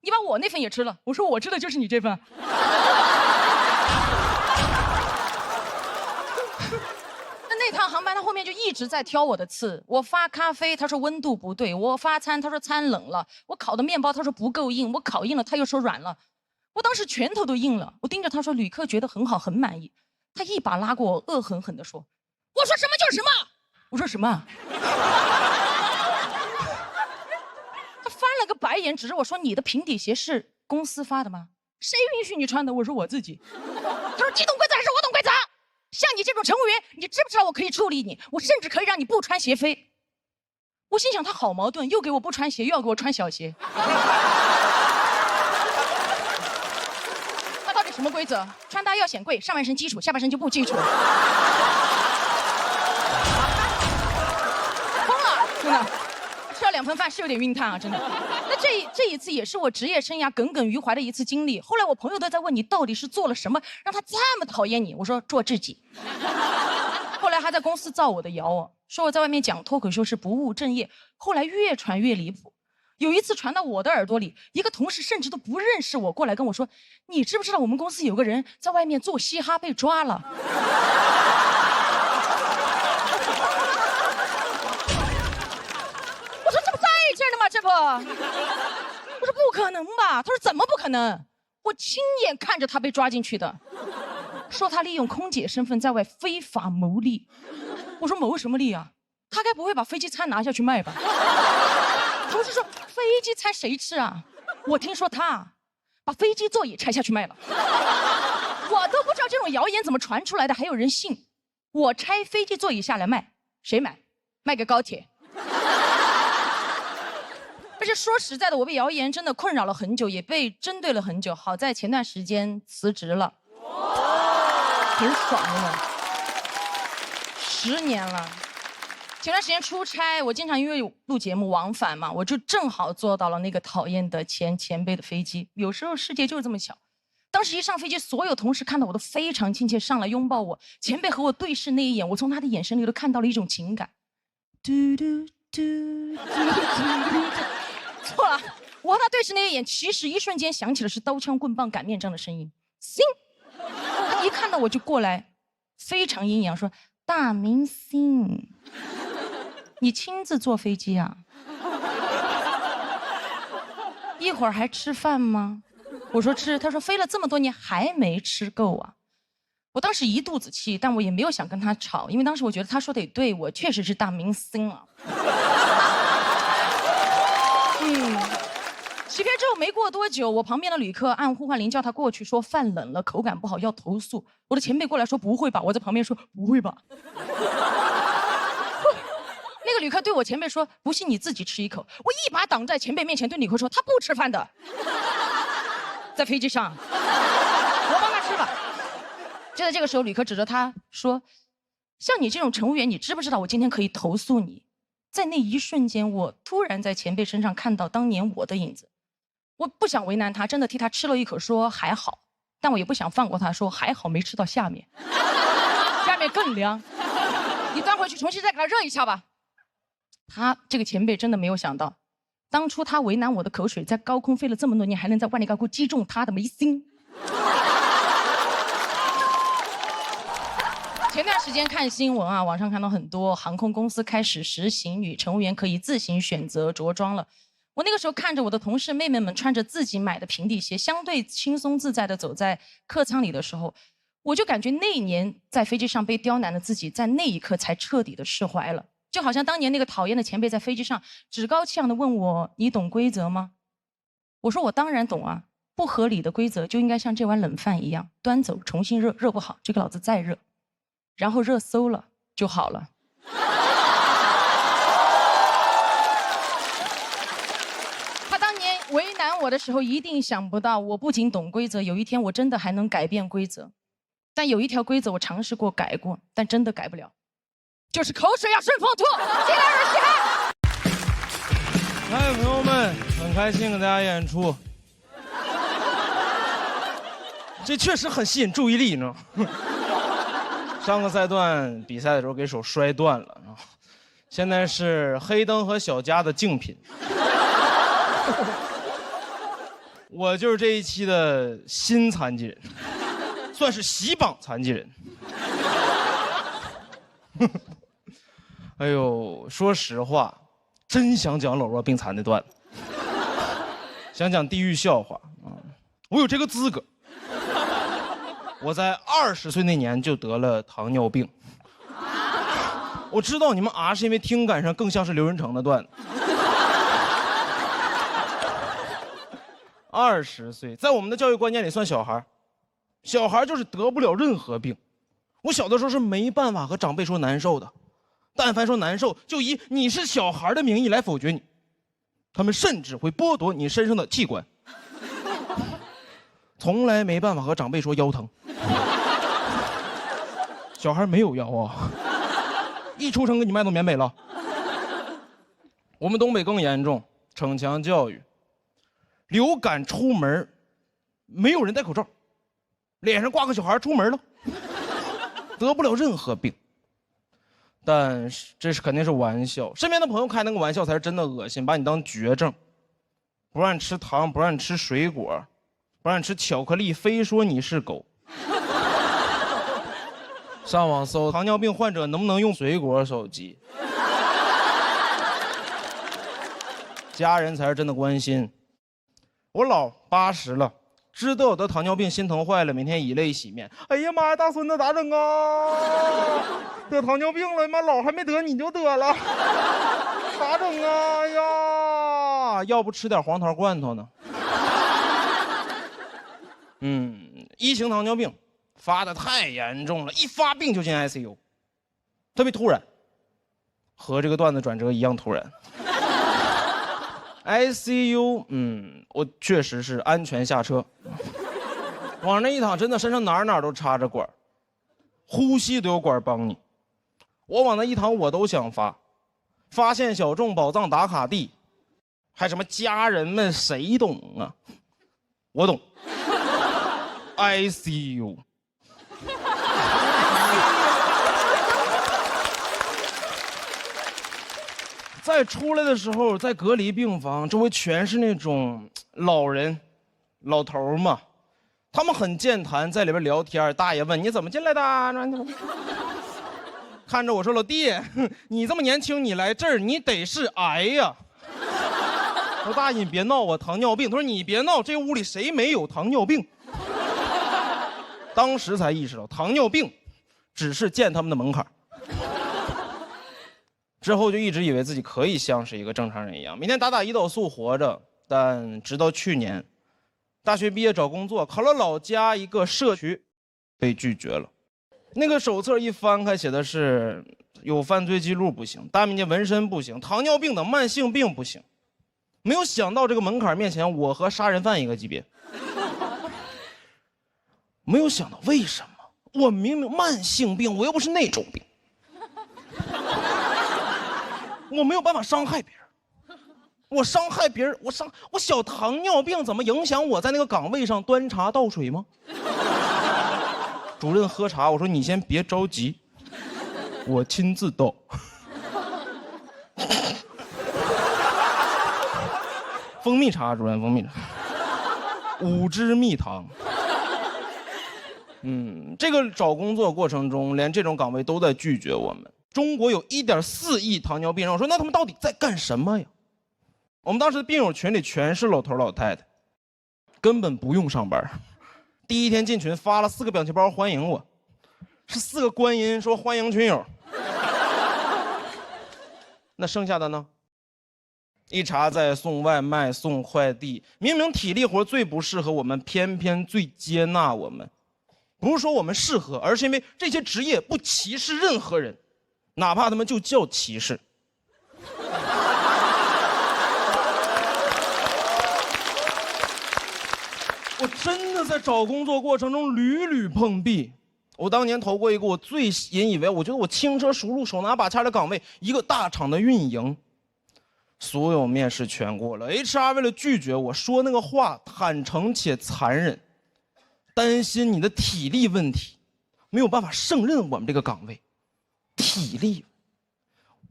你把我那份也吃了，我说我吃的就是你这份。那趟航班他后面就一直在挑我的刺。我发咖啡，他说温度不对；我发餐，他说餐冷了；我烤的面包，他说不够硬；我烤硬了，他又说软了。我当时拳头都硬了，我盯着他说：“旅客觉得很好，很满意。”他一把拉过我，恶狠狠地说：“我说什么就是什么。”我说什么？翻了个白眼，指着我说：“你的平底鞋是公司发的吗？谁允许你穿的？”我说：“我自己。”他说：“你懂规则还是我懂规则？像你这种乘务员，你知不知道我可以处理你？我甚至可以让你不穿鞋飞。”我心想他好矛盾，又给我不穿鞋，又要给我穿小鞋。那到底什么规则？穿搭要显贵，上半身基础，下半身就不基础。2份饭是有点晕碳啊，真的。那这一次也是我职业生涯耿耿于怀的一次经历。后来我朋友都在问你到底是做了什么让他这么讨厌你，我说做自己。后来还在公司造我的谣，说我在外面讲脱口秀是不务正业。后来越传越离谱，有一次传到我的耳朵里，一个同事甚至都不认识我，过来跟我说：“你知不知道我们公司有个人在外面做嘻哈被抓了？”我说这不在这儿呢吗？这不，我说不可能吧？他说怎么不可能？我亲眼看着他被抓进去的，说他利用空姐身份在外非法牟利。我说牟什么利啊？他该不会把飞机餐拿下去卖吧？同事说飞机餐谁吃啊？我听说他把飞机座椅拆下去卖了。我都不知道这种谣言怎么传出来的，还有人信。我拆飞机座椅下来卖，谁买？卖给高铁。而且说实在的，我被谣言真的困扰了很久，也被针对了很久。好在前段时间辞职了，挺爽的。10年了。前段时间出差，我经常因为录节目往返嘛，我就正好坐到了那个讨厌的前辈的飞机。有时候世界就是这么巧。当时一上飞机，所有同事看到我都非常亲切，上来拥抱我。前辈和我对视那一眼，我从他的眼神里都看到了一种情感。嘟嘟嘟嘟嘟。错了，我和他对视那一眼，其实一瞬间想起的是刀枪棍棒擀面杖的声音。行，他一看到我就过来，非常阴阳说：“大明星，你亲自坐飞机啊？一会儿还吃饭吗？”我说吃，他说飞了这么多年还没吃够啊。我当时一肚子气，但我也没有想跟他吵，因为当时我觉得他说的也对，我确实是大明星啊。起飞之后没过多久，我旁边的旅客按呼唤铃叫他过去，说饭冷了，口感不好要投诉。我的前辈过来说不会吧，我在旁边说不会吧。那个旅客对我前辈说：“不信你自己吃一口。”我一把挡在前辈面前，对旅客说：“他不吃饭的，在飞机上，我帮他吃吧。”就在这个时候，旅客指着他说：“像你这种乘务员，你知不知道我今天可以投诉你？”在那一瞬间，我突然在前辈身上看到当年我的影子。我不想为难他，真的替他吃了一口，说还好，但我也不想放过他，说还好没吃到下面，下面更凉，你端回去重新再给他热一下吧。他这个前辈真的没有想到，当初他为难我的口水，在高空飞了这么多年，还能在万里高空击中他的眉心。前段时间看新闻啊，网上看到很多航空公司开始实行女乘务员可以自行选择着装了。我那个时候看着我的同事妹妹们穿着自己买的平底鞋，相对轻松自在地走在客舱里的时候，我就感觉那一年在飞机上被刁难的自己，在那一刻才彻底的释怀了。就好像当年那个讨厌的前辈在飞机上趾高气扬地问我：“你懂规则吗？”我说：“我当然懂啊，不合理的规则就应该像这碗冷饭一样，端走重新热，热不好这个老子再热，然后热馊了就好了。”他当年为难我的时候，一定想不到我不仅懂规则，有一天我真的还能改变规则。但有一条规则我尝试过改过，但真的改不了，就是口水要顺风吐。进来人起来！嗨，朋友们，很开心跟大家演出。这确实很吸引注意力呢。上个赛段比赛的时候给手摔断了，现在是黑灯和小佳的竞品。我就是这一期的新残疾人，算是喜榜残疾人。哎呦，说实话，真想讲老弱病残的段子，想讲地狱笑话啊！我有这个资格。我在20岁那年就得了糖尿病。我知道你们是因为听感上更像是刘仁成的段子。20岁，在我们的教育观念里算小孩，小孩就是得不了任何病。我小的时候是没办法和长辈说难受的，但凡说难受，就以你是小孩的名义来否决你。他们甚至会剥夺你身上的器官。从来没办法和长辈说腰疼。小孩没有腰啊，一出生给你卖到缅北了。我们东北更严重，逞强教育，流感出门没有人戴口罩，脸上挂个小孩出门了，得不了任何病。但是这是肯定是玩笑，身边的朋友开那个玩笑才是真的恶心，把你当绝症，不让你吃糖，不让你吃水果，不让你吃巧克力，非说你是狗。上网搜糖尿病患者能不能用水果手机，家人才是真的关心。我老80了，知道我得糖尿病，心疼坏了，每天以泪洗面。哎呀妈呀，大孙子咋整啊？得糖尿病了，妈老还没得你就得了，咋整啊？哎呀，要不吃点黄桃罐头呢？一型糖尿病发的太严重了，一发病就进 ICU， 特别突然，和这个段子转折一样突然。ICU， 我确实是安全下车，往那一躺，真的身上哪儿都插着管，呼吸都有管帮你。我往那一躺，我都想发现小众宝藏打卡地，还什么家人们谁懂啊？我懂。ICU。再出来的时候，在隔离病房，周围全是那种老人、老头嘛，他们很健谈，在里边聊天。大爷问你怎么进来的，看着我说老弟，你这么年轻，你来这儿，你得是癌呀。我说大爷你别闹，我糖尿病。他说你别闹，这屋里谁没有糖尿病？当时才意识到，糖尿病只是见他们的门槛。之后就一直以为自己可以像是一个正常人一样，每天打胰岛素活着。但直到去年，大学毕业找工作，考了老家一个社区，被拒绝了。那个手册一翻开，写的是有犯罪记录不行，大面积纹身不行，糖尿病等慢性病不行。没有想到这个门槛面前，我和杀人犯一个级别。没有想到为什么我明明慢性病，我又不是那种病。我没有办法伤害别人，我伤害别人，我小糖尿病怎么影响我在那个岗位上端茶倒水吗？主任喝茶，我说你先别着急，我亲自倒。蜂蜜茶，主任，蜂蜜茶，5支蜜糖。这个找工作过程中，连这种岗位都在拒绝我们。中国有1.4亿糖尿病人，我说那他们到底在干什么呀？我们当时的病友群里全是老头老太太，根本不用上班。第一天进群发了4个表情包欢迎我，是4个观音说欢迎群友。那剩下的呢？一查在送外卖送快递，明明体力活最不适合我们，偏偏最接纳我们。不是说我们适合，而是因为这些职业不歧视任何人，哪怕他们就叫歧视。我真的在找工作过程中屡屡碰壁。我当年投过一个我最引以为我觉得我轻车熟路、手拿把掐的岗位，一个大厂的运营。所有面试全过了 ，HR 为了拒绝我说那个话坦诚且残忍，担心你的体力问题，没有办法胜任我们这个岗位。体力，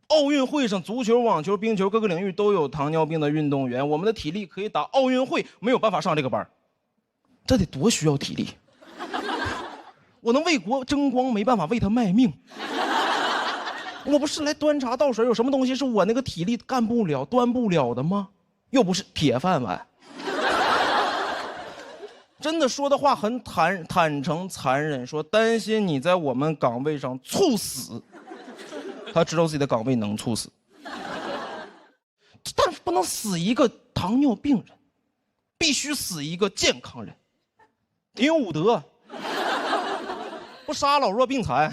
奥运会上足球、网球、冰球各个领域都有糖尿病的运动员，我们的体力可以打奥运会，没有办法上这个班，这得多需要体力！我能为国争光，没办法为他卖命。我不是来端茶倒水，有什么东西是我那个体力干不了、端不了的吗？又不是铁饭碗。真的说的话很坦诚残忍，说担心你在我们岗位上猝死。他知道自己的岗位能猝死，但是不能死一个糖尿病人，必须死一个健康人，得有武德，不杀老弱病残，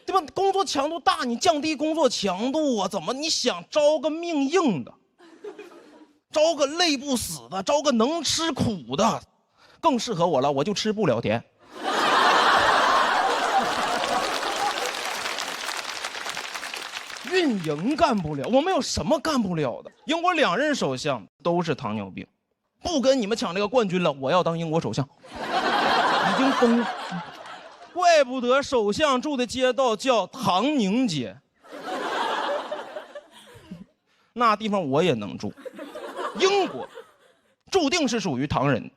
对吧？工作强度大，你降低工作强度啊？怎么你想招个命硬的，招个累不死的，招个能吃苦的，更适合我了，我就吃不了甜。运运营干不了，我们有什么干不了的？英国2任首相都是糖尿病，不跟你们抢这个冠军了，我要当英国首相，已经疯了。怪不得首相住的街道叫唐宁街，那地方我也能住。英国注定是属于唐人的。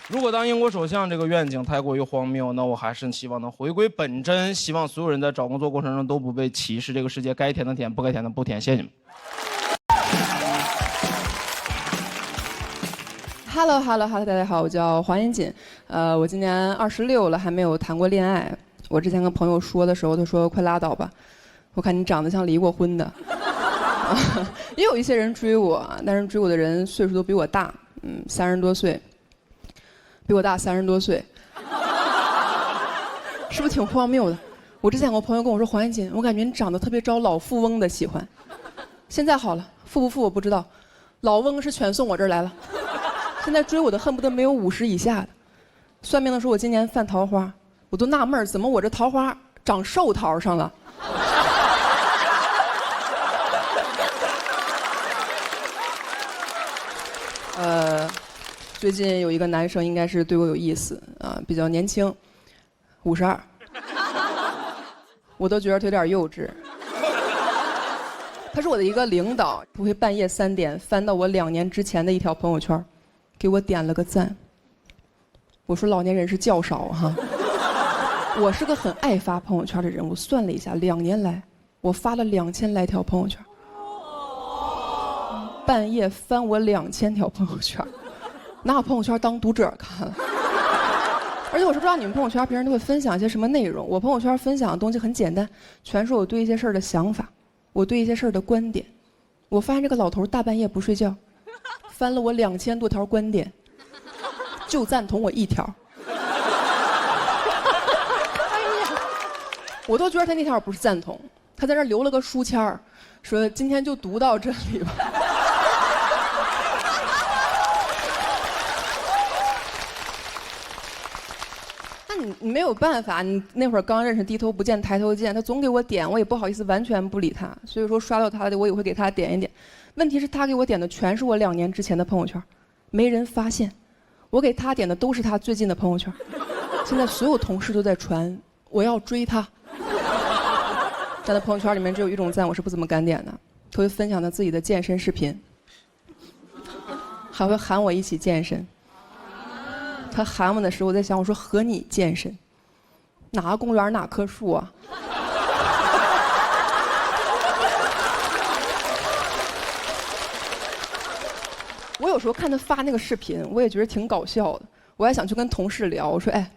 如果当英国首相这个愿景太过于荒谬，那我还是希望能回归本真，希望所有人在找工作过程中都不被歧视，这个世界该填的填，不该填的不填。谢谢你们。Hello， 大家好，我叫黄妍锦，我今年26了，还没有谈过恋爱。我之前跟朋友说的时候，他说快拉倒吧，我看你长得像离过婚的。也有一些人追我，但是追我的人岁数都比我大，30多岁。比我大30多岁，是不是挺荒谬的？我之前有个朋友跟我说，黄妍锦，我感觉你长得特别招老富翁的喜欢。现在好了，富不富我不知道，老翁是全送我这儿来了。现在追我的恨不得没有50以下的。算命的说我今年犯桃花，我都纳闷怎么我这桃花长寿桃上了。最近有一个男生应该是对我有意思啊，比较年轻，52，我都觉得他有点幼稚。他是我的一个领导，不会半夜3点翻到我2年之前的一条朋友圈，给我点了个赞。我说老年人是较少哈，我是个很爱发朋友圈的人，我算了一下，2年来我发了2000来条朋友圈，半夜翻我2000条朋友圈。拿我朋友圈当读者看了，而且我是不知道你们朋友圈平时都会分享一些什么内容。我朋友圈分享的东西很简单，全是我对一些事儿的想法，我对一些事儿的观点。我发现这个老头大半夜不睡觉，翻了我2000多条观点，就赞同我1条。我都觉得他那条不是赞同，他在那留了个书签儿，说今天就读到这里吧。你没有办法，你那会儿刚认识，低头不见抬头见，他总给我点，我也不好意思完全不理他，所以说刷到他的我也会给他点一点。问题是，他给我点的全是我2年之前的朋友圈，没人发现，我给他点的都是他最近的朋友圈。现在所有同事都在传我要追他，在他朋友圈里面只有一种赞我是不怎么敢点的，他会分享他自己的健身视频，还会喊我一起健身。他喊我的时候，我在想，我说和你健身，哪个公园哪棵树啊？我有时候看他发那个视频，我也觉得挺搞笑的。我还想去跟同事聊，我说：“哎，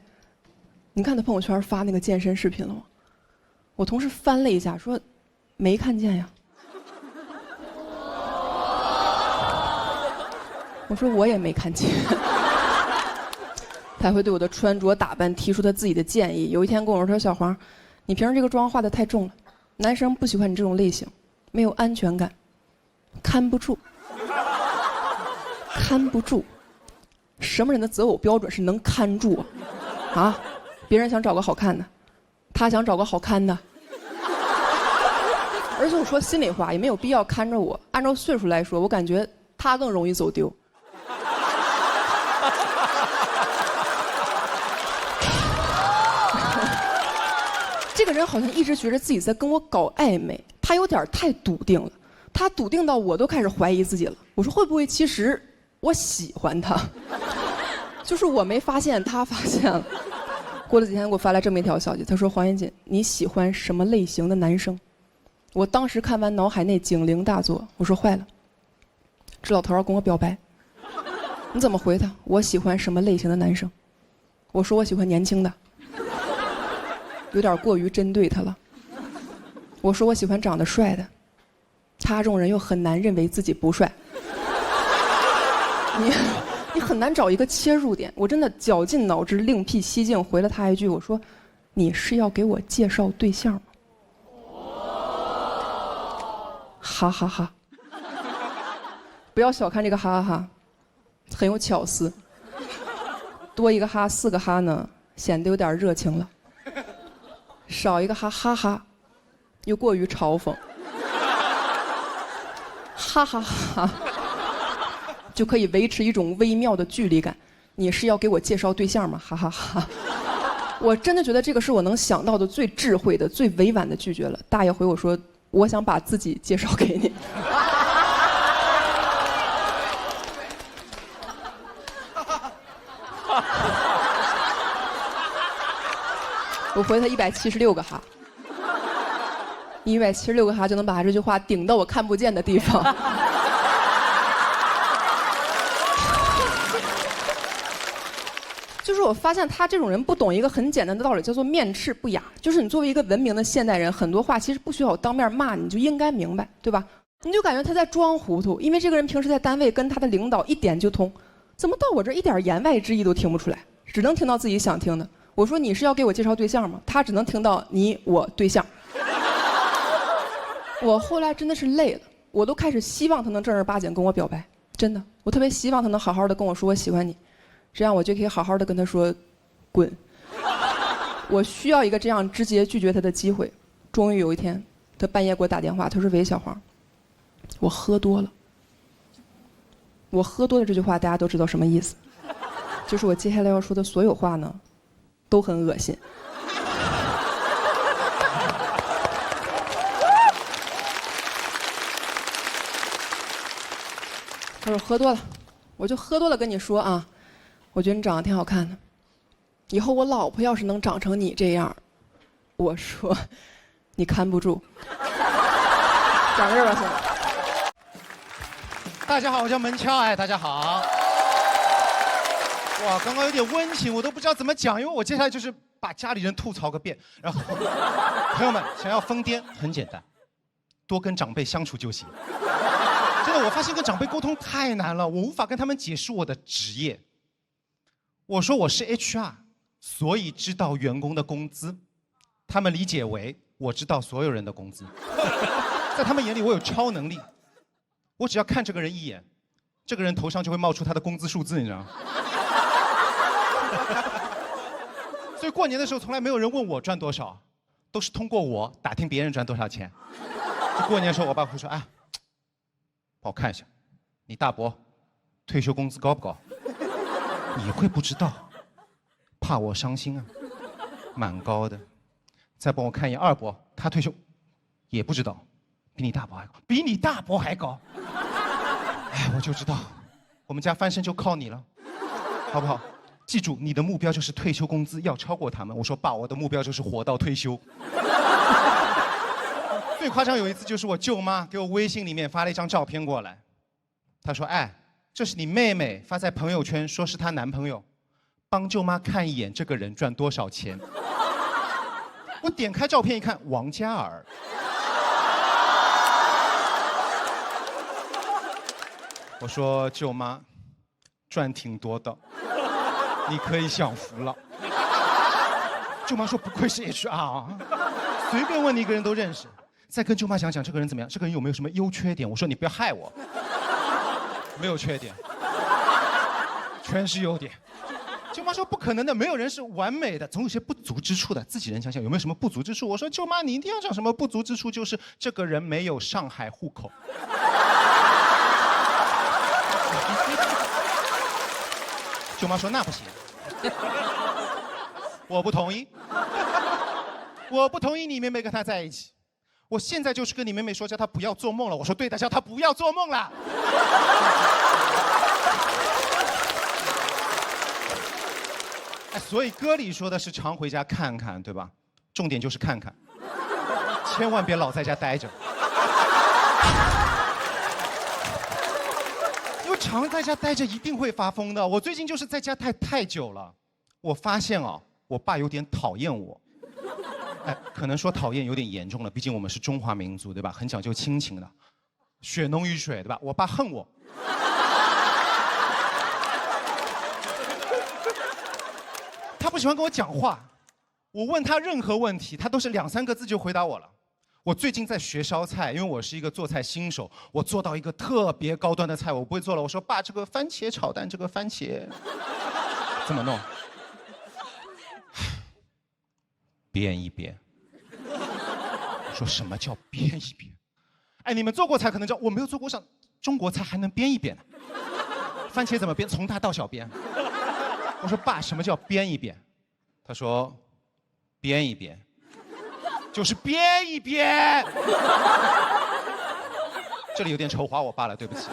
你看他朋友圈发那个健身视频了吗？”我同事翻了一下，说：“没看见呀。”我说：“我也没看见。”他会对我的穿着打扮提出他自己的建议。有一天跟我说：“小黄，你平时这个妆化得太重了，男生不喜欢你这种类型，没有安全感，看不住，看不住。什么人的择偶标准是能看住啊？啊，别人想找个好看的，他想找个好看的。而且我说心里话，也没有必要看着我。按照岁数来说，我感觉他更容易走丢。”这个人好像一直觉得自己在跟我搞暧昧，他有点太笃定了，他笃定到我都开始怀疑自己了。我说会不会其实我喜欢他，就是我没发现，他发现了。过了几天给我发来这么一条消息，他说：“黄妍锦，你喜欢什么类型的男生？”我当时看完脑海内警铃大作，我说坏了，这老头要跟我表白。你怎么回他？我喜欢什么类型的男生？我说我喜欢年轻的。有点过于针对他了。我说我喜欢长得帅的，他这种人又很难认为自己不帅。你很难找一个切入点。我真的绞尽脑汁另辟蹊径回了他一句，我说你是要给我介绍对象吗？哈哈哈。不要小看这个哈哈哈，很有巧思。多一个哈，4个哈呢，显得有点热情了。少一个哈哈哈，又过于嘲讽。哈哈哈，就可以维持一种微妙的距离感。你是要给我介绍对象吗？哈哈哈。我真的觉得这个是我能想到的最智慧的、最委婉的拒绝了。大爷回我说：“我想把自己介绍给你。”我回他176个哈，176个哈就能把这句话顶到我看不见的地方。就是我发现他这种人不懂一个很简单的道理，叫做面斥不雅。就是你作为一个文明的现代人，很多话其实不需要我当面骂你就应该明白，对吧？你就感觉他在装糊涂，因为这个人平时在单位跟他的领导一点就通，怎么到我这一点言外之意都听不出来，只能听到自己想听的。我说你是要给我介绍对象吗？他只能听到你我对象。我后来真的是累了，我都开始希望他能正儿八经跟我表白，真的，我特别希望他能好好的跟我说我喜欢你，这样我就可以好好的跟他说滚。我需要一个这样直接拒绝他的机会。终于有一天，他半夜给我打电话，他说：“喂，小黄，我喝多了。”我喝多了这句话大家都知道什么意思，就是我接下来要说的所有话呢都很恶心。他说喝多了，我就喝多了跟你说啊，我觉得你长得挺好看的，以后我老婆要是能长成你这样，我说你看不住。讲到这儿吧，现在。大家好，我叫门敲，哎，大家好。哇，刚刚有点温情，我都不知道怎么讲，因为我接下来就是把家里人吐槽个遍。然后，朋友们想要疯癫很简单，多跟长辈相处就行。真的，我发现跟长辈沟通太难了，我无法跟他们解释我的职业。我说我是 HR， 所以知道员工的工资，他们理解为我知道所有人的工资。在他们眼里，我有超能力。我只要看这个人一眼，这个人头上就会冒出他的工资数字，你知道吗？所以过年的时候从来没有人问我赚多少，都是通过我打听别人赚多少钱。就过年的时候，我爸会说：“哎，帮我看一下，你大伯退休工资高不高？”你会不知道，怕我伤心啊，蛮高的。再帮我看一眼二伯，他退休也不知道，比你大伯还高，比你大伯还高。哎，我就知道，我们家翻身就靠你了，好不好？记住，你的目标就是退休工资要超过他们。我说爸，我的目标就是活到退休。最夸张有一次就是我舅妈给我微信里面发了一张照片过来，她说：“哎，这是你妹妹发在朋友圈，说是她男朋友，帮舅妈看一眼这个人赚多少钱。”我点开照片一看，王嘉尔。我说舅妈，赚挺多的，你可以享福了。舅妈说不愧是 HR 啊，随便问你一个人都认识。再跟舅妈讲讲这个人怎么样，这个人有没有什么优缺点？我说你不要害我，没有缺点，全是优点。舅妈说不可能的，没有人是完美的，总有些不足之处的。自己人想想有没有什么不足之处？我说舅妈，你一定要讲什么不足之处，就是这个人没有上海户口。舅妈说那不行，我不同意，我不同意你妹妹跟他在一起。我现在就是跟你妹妹说，叫她不要做梦了。我说对的，叫她不要做梦了。哎，所以歌里说的是常回家看看，对吧？重点就是看看，千万别老在家待着。因为常在家待着一定会发疯的。我最近就是在家太久了，我发现啊，我爸有点讨厌我。哎，可能说讨厌有点严重了，毕竟我们是中华民族，对吧？很讲究亲情的，血浓于水，对吧？我爸恨我。他不喜欢跟我讲话，我问他任何问题，他都是2、3个字就回答我了。我最近在学烧菜，因为我是一个做菜新手，我做到一个特别高端的菜，我不会做了。我说爸，这个番茄炒蛋，这个番茄怎么弄？编一编。我说什么叫编一编？哎，你们做过菜可能知道，我没有做过，想中国菜还能编一编呢？番茄怎么编？从大到小编。我说爸，什么叫编一编？他说，编一编，就是编一编。这里有点丑化我爸了，对不起。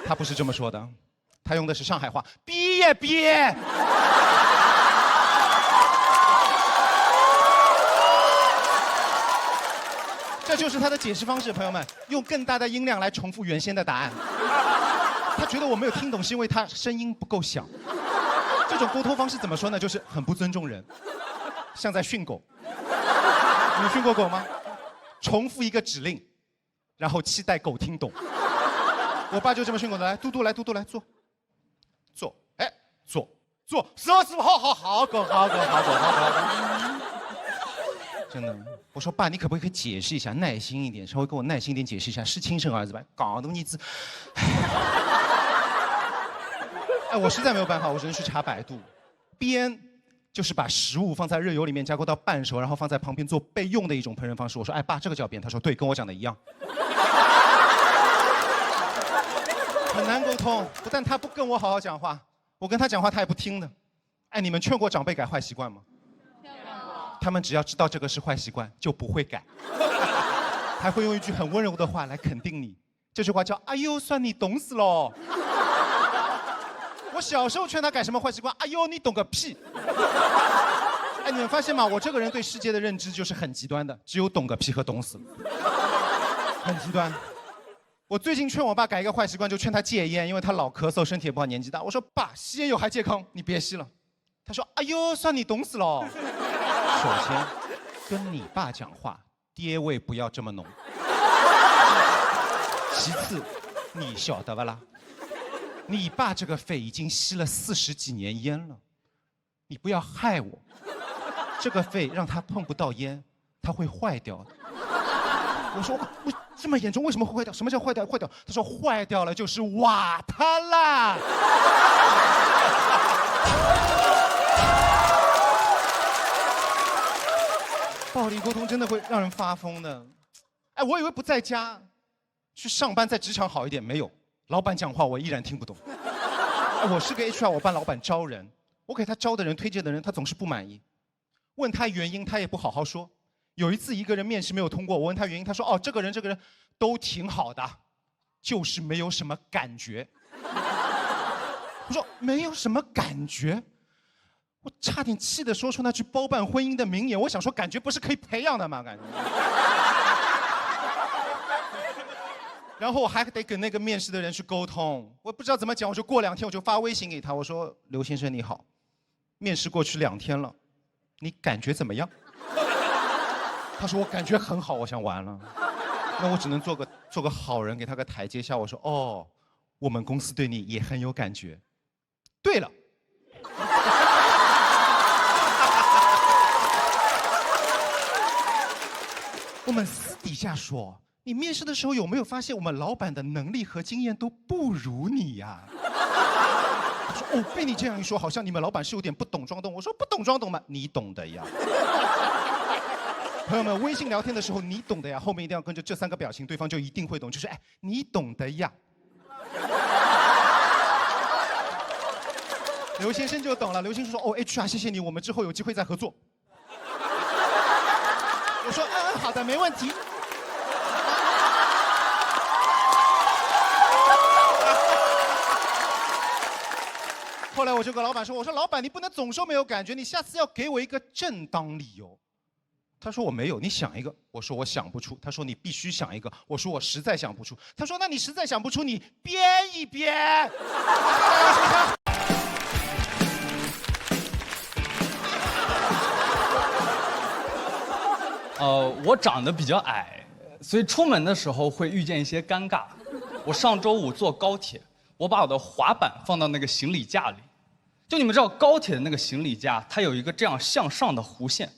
他不是这么说的，他用的是上海话，逼也憋。这就是他的解释方式，朋友们，用更大的音量来重复原先的答案。他觉得我没有听懂，是因为他声音不够响。这种沟通方式怎么说呢？就是很不尊重人，像在训狗。你们训过狗吗？重复一个指令，然后期待狗听懂。我爸就这么训狗的，来，嘟嘟来，嘟嘟来，坐，坐，哎，坐，坐，师傅，好，狗，好。真的，我说爸，你可不可以解释一下，耐心一点，稍微跟我耐心一点解释一下，是亲生儿子吧？搞得你字，哎，我实在没有办法，我只能去查百度。煸就是把食物放在热油里面加工到半熟，然后放在旁边做备用的一种烹饪方式。我说，哎爸，这个叫煸？他说对，跟我讲的一样。很难沟通，不但他不跟我好好讲话，我跟他讲话他也不听的。哎，你们劝过长辈改坏习惯吗？他们只要知道这个是坏习惯，就不会改，还会用一句很温柔的话来肯定你。这句话叫“哎呦，算你懂死喽”。我小时候劝他改什么坏习惯，哎呦，你懂个屁！哎，你们发现吗？我这个人对世界的认知就是很极端的，只有懂个屁和懂死，很极端。我最近劝我爸改一个坏习惯，就劝他戒烟，因为他老咳嗽，身体也不好，年纪大。我说爸，吸烟有害健康，你别吸了。他说：“哎呦，算你懂死喽。”首先，跟你爸讲话，爹味不要这么浓。其次，你晓得不啦？你爸这个肺已经吸了40几年烟了，你不要害我。这个肺让他碰不到烟，他会坏掉的。我说我这么严重，为什么会坏掉？什么叫坏掉？坏掉？他说坏掉了就是瓦他啦。暴力沟通真的会让人发疯的。哎，我以为不在家，去上班在职场好一点，没有，老板讲话我依然听不懂。哎，我是个 HR， 我帮老板招人，我给他招的人、推荐的人，他总是不满意。问他原因，他也不好好说。有一次一个人面试没有通过，我问他原因，他说：“哦，这个人都挺好的，就是没有什么感觉。”我说：“没有什么感觉？”我差点气得说出那句包办婚姻的名言。我想说，感觉不是可以培养的吗？感觉。然后我还得跟那个面试的人去沟通，我不知道怎么讲，我就过2天我就发微信给他，我说：“刘先生你好，面试过去2天了，你感觉怎么样？”他说：“我感觉很好。”我想完了，那我只能做个好人，给他个台阶下。我说：“哦，我们公司对你也很有感觉。”对了。我们私底下说，你面试的时候有没有发现我们老板的能力和经验都不如你呀？他说：“哦，被你这样一说，好像你们老板是有点不懂装懂。”我说：“不懂装懂吗？你懂的呀。”朋友们，微信聊天的时候，你懂的呀，后面一定要跟着这3个表情，对方就一定会懂。就是哎，你懂的呀。刘先生就懂了，刘先生说：“哦 ，HR， 谢谢你，我们之后有机会再合作。”我说：“好的，没问题。”后来我就跟老板说：“我说老板，你不能总说没有感觉，你下次要给我一个正当理由。”他说：“我没有，你想一个。”我说：“我想不出。”他说：“你必须想一个。”我说：“我实在想不出。”他说：“那你实在想不出，你编一编。”我长得比较矮，所以出门的时候会遇见一些尴尬。我上周5坐高铁，我把我的滑板放到那个行李架里，就你们知道高铁的那个行李架，它有一个这样向上的弧线，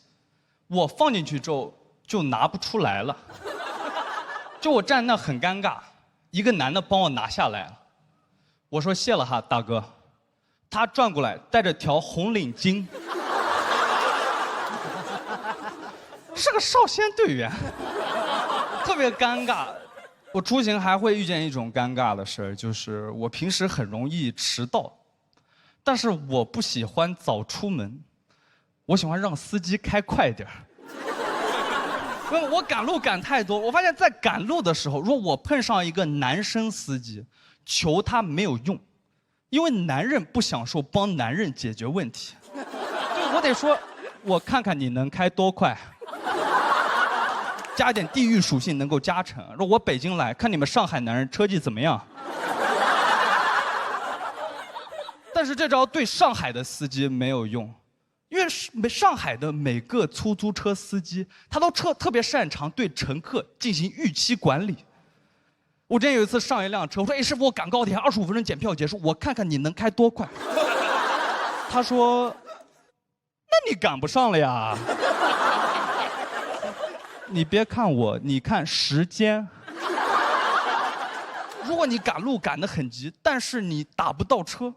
我放进去之后就拿不出来了，就我站那很尴尬，一个男的帮我拿下来了，我说谢了哈大哥，他转过来带着条红领巾。是个少先队员，特别尴尬。我出行还会遇见一种尴尬的事儿，就是我平时很容易迟到，但是我不喜欢早出门，我喜欢让司机开快点儿。我赶路赶太多，我发现在赶路的时候，如果我碰上一个男生司机，求他没有用，因为男人不享受帮男人解决问题，就我得说，我看看你能开多快。加点地域属性能够加成。说我北京来，看你们上海男人车技怎么样？但是这招对上海的司机没有用，因为上海的每个出租车司机，他都特别擅长对乘客进行预期管理。我之前有一次上一辆车，我说：“哎，师傅，我赶高铁25分钟检票结束，我看看你能开多快。”他说：“那你赶不上了呀。”你别看我，你看时间。如果你赶路赶得很急，但是你打不到车，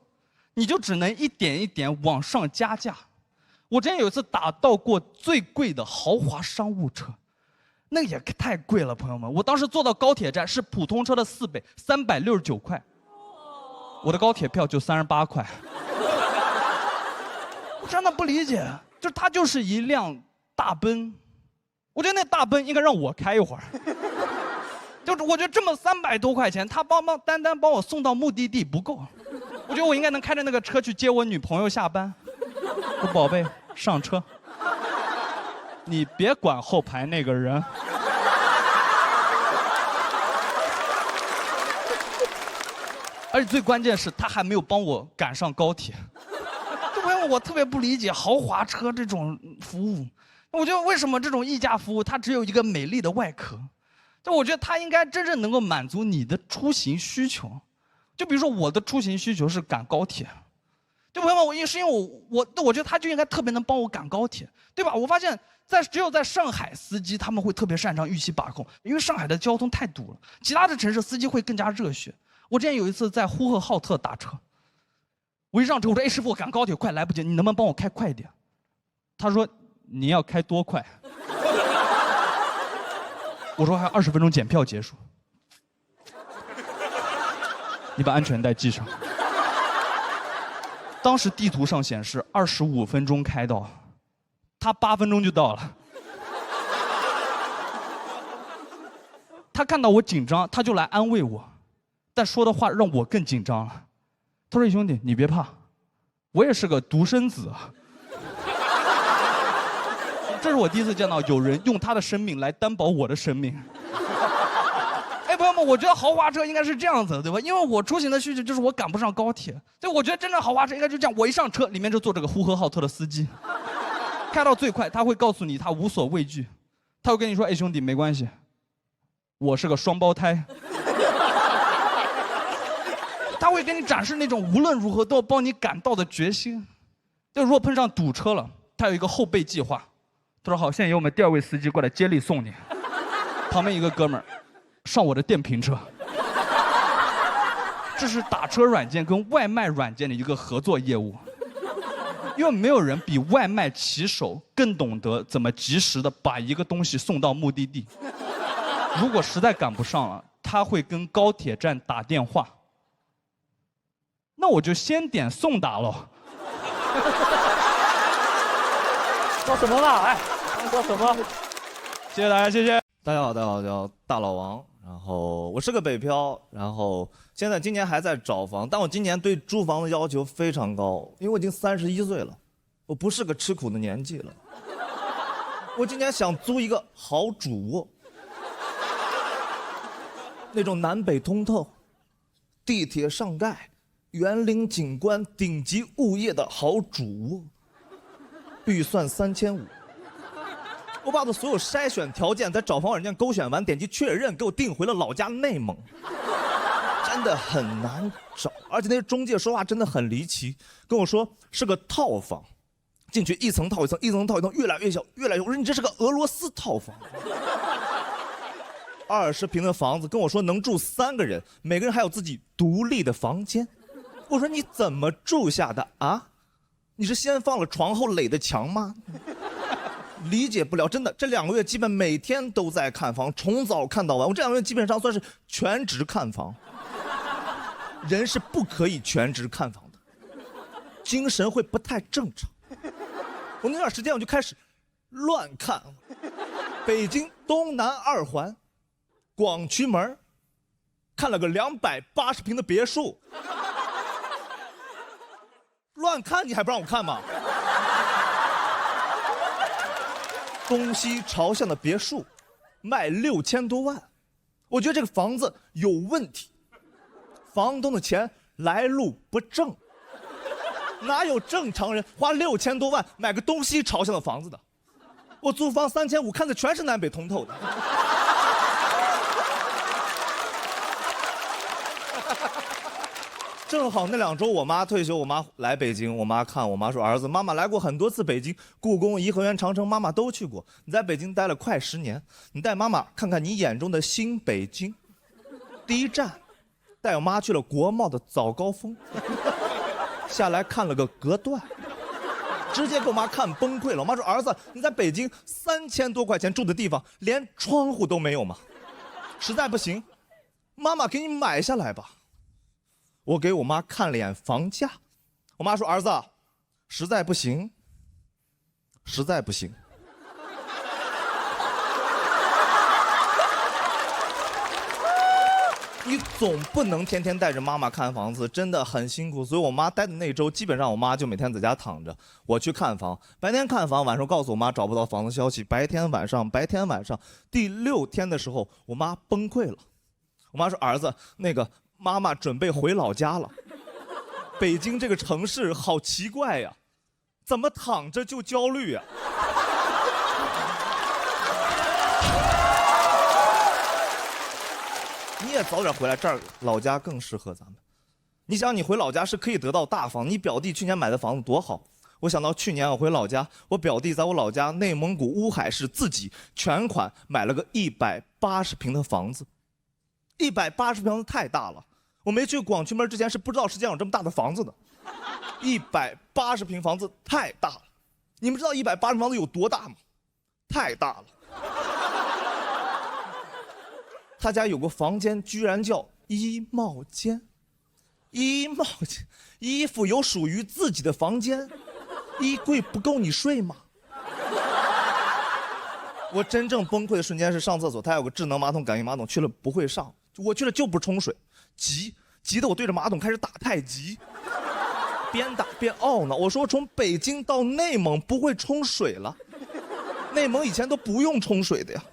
你就只能一点一点往上加价。我之前有一次打到过最贵的豪华商务车，那也太贵了，朋友们。我当时坐到高铁站是普通车的4倍，369块。我的高铁票就38块。我真的不理解，就是它就是一辆大奔。我觉得那大奔应该让我开一会儿，就是我觉得这么300多块钱，他单帮我送到目的地不够，我觉得我应该能开着那个车去接我女朋友下班。说宝贝，上车，你别管后排那个人。而且最关键是他还没有帮我赶上高铁，这朋友我特别不理解豪华车这种服务。我觉得为什么这种溢价服务它只有一个美丽的外壳？就我觉得它应该真正能够满足你的出行需求。就比如说我的出行需求是赶高铁，就朋友们，因为我觉得他就应该特别能帮我赶高铁，对吧？我发现只有在上海司机他们会特别擅长预期把控，因为上海的交通太堵了，其他的城市司机会更加热血。我之前有一次在呼和浩特打车，我一上车我说：“哎，师傅，我赶高铁快来不及，你能不能帮我开快一点？”他说：“你要开多快？”我说：“还有20分钟检票结束。”你把安全带系上。当时地图上显示25分钟开到，他8分钟就到了。他看到我紧张，他就来安慰我，但说的话让我更紧张了。他说：“兄弟，你别怕，我也是个独生子啊。”这是我第一次见到有人用他的生命来担保我的生命。哎，朋友们，我觉得豪华车应该是这样子，对吧？因为我出行的需求就是我赶不上高铁，所以我觉得真正豪华车应该就这样，我一上车里面就坐这个呼和浩特的司机，开到最快，他会告诉你他无所畏惧，他会跟你说：“哎，兄弟，没关系，我是个双胞胎。”他会给你展示那种无论如何都要帮你赶到的决心。就如果碰上堵车了，他有一个后备计划。他说：“好，现在由我们第2位司机过来接力送你。”旁边一个哥们儿上我的电瓶车。这是打车软件跟外卖软件的一个合作业务，因为没有人比外卖骑手更懂得怎么及时的把一个东西送到目的地。如果实在赶不上了，他会跟高铁站打电话。那我就先点送达喽。说什么了？哎，说什么？谢谢大家，谢谢。大家好，大家好，我叫大老王，然后我是个北漂，然后今年还在找房，但我今年对租房的要求非常高，因为我已经31岁了，我不是个吃苦的年纪了。我今年想租一个好主卧，那种南北通透、地铁上盖、园林景观、顶级物业的好主卧，预算3500。我把我的所有筛选条件在找房软件勾选完，点击确认，给我订回了老家内蒙。真的很难找，而且那些中介说话真的很离奇，跟我说是个套房，进去一层套一层，一层套一层，越来越小，越来越……我说你这是个俄罗斯套房。20平的房子，跟我说能住3个人，每个人还有自己独立的房间。我说你怎么住下的啊？你是先放了床后垒的墙吗？理解不了，真的，这2个月基本每天都在看房，从早看到晚。我这2个月基本上算是全职看房。人是不可以全职看房的，精神会不太正常。我那段时间我就开始乱看，北京东南2环，广渠门，看了个280平的别墅。乱看你还不让我看吗？东西朝向的别墅，卖6000多万，我觉得这个房子有问题，房东的钱来路不正，哪有正常人花6000多万买个东西朝向的房子的？我租房3500，看的全是南北通透的。正好那2周我妈退休，我妈来北京，我妈看，我妈说：“儿子，妈妈来过很多次北京，故宫、颐和园、长城，妈妈都去过。你在北京待了快10年，你带妈妈看看你眼中的新北京。”第一站，带我妈去了国贸的早高峰，下来看了个隔断，直接给我妈看崩溃了。我妈说：“儿子，你在北京3000多块钱住的地方，连窗户都没有吗？实在不行，妈妈给你买下来吧。”我给我妈看了眼房价，我妈说：“儿子，实在不行，实在不行。”你总不能天天带着妈妈看房子，真的很辛苦。所以我妈待的那周，基本上我妈就每天在家躺着，我去看房，白天看房，晚上告诉我妈找不到房子消息，白天晚上。第6天的时候，我妈崩溃了。我妈说：“儿子，那个。”妈妈准备回老家了。北京这个城市好奇怪呀，怎么躺着就焦虑呀？你也早点回来，这儿老家更适合咱们。你想，你回老家是可以得到大房，你表弟去年买的房子多好。我想到去年我回老家，我表弟在我老家内蒙古乌海市自己全款买了个180平的房子。180平房子太大了，我没去广渠门之前是不知道世界上有这么大的房子的。180平房子太大了，你们知道180平房子有多大吗？太大了。他家有个房间居然叫衣帽间，衣帽间，衣服有属于自己的房间，衣柜不够你睡吗？我真正崩溃的瞬间是上厕所，他有个智能马桶、感应马桶，去了不会上。我去了就不是冲水，急得我对着马桶开始打太极，边打边懊恼。我说从北京到内蒙不会冲水了，内蒙以前都不用冲水的呀。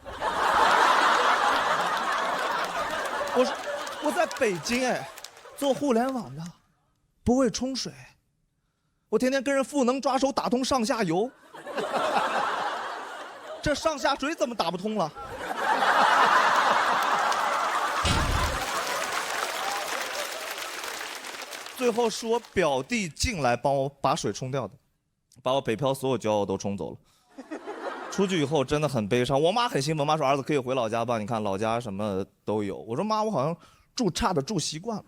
我在北京做互联网的，不会冲水，我天天跟人赋能抓手打通上下游，这上下水怎么打不通了？最后是我表弟进来帮我把水冲掉的，把我北漂所有骄傲都冲走了。出去以后真的很悲伤，我妈很兴奋，妈说：“儿子可以回老家吧，你看老家什么都有。”我说：“妈，我好像住差的住习惯了，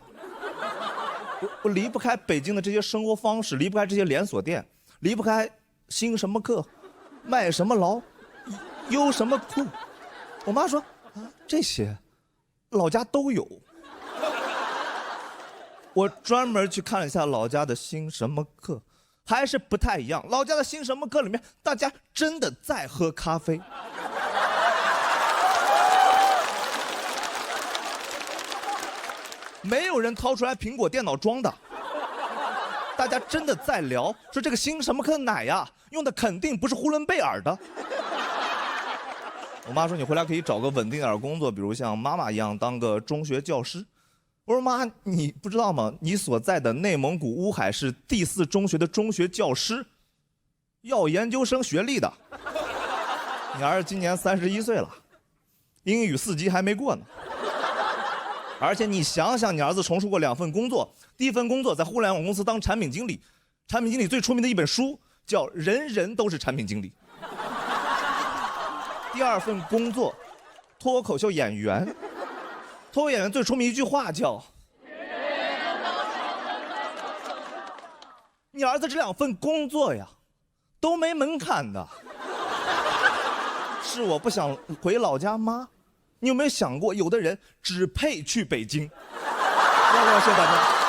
我离不开北京的这些生活方式，离不开这些连锁店，离不开兴什么课，卖什么劳，优什么酷。”我妈说：“啊，这些老家都有。”我专门去看了一下老家的兴什么课，还是不太一样。老家的兴什么课里面，大家真的在喝咖啡。没有人掏出来苹果电脑装的，大家真的在聊，说这个兴什么课的奶呀，用的肯定不是呼伦贝尔的。我妈说：“你回来可以找个稳定点的工作，比如像妈妈一样当个中学教师。”我说：“妈，你不知道吗？你所在的内蒙古乌海市第4中学的中学教师，要研究生学历的。你儿子今年31岁了，英语4级还没过呢。而且你想想，你儿子从事过2份工作，第1份工作在互联网公司当产品经理，产品经理最出名的一本书叫《人人都是产品经理》。第2份工作，脱口秀演员。”脱口演员最出名一句话叫：“你儿子这2份工作呀，都没门槛的。”是我不想回老家吗？你有没有想过，有的人只配去北京？谢谢大家。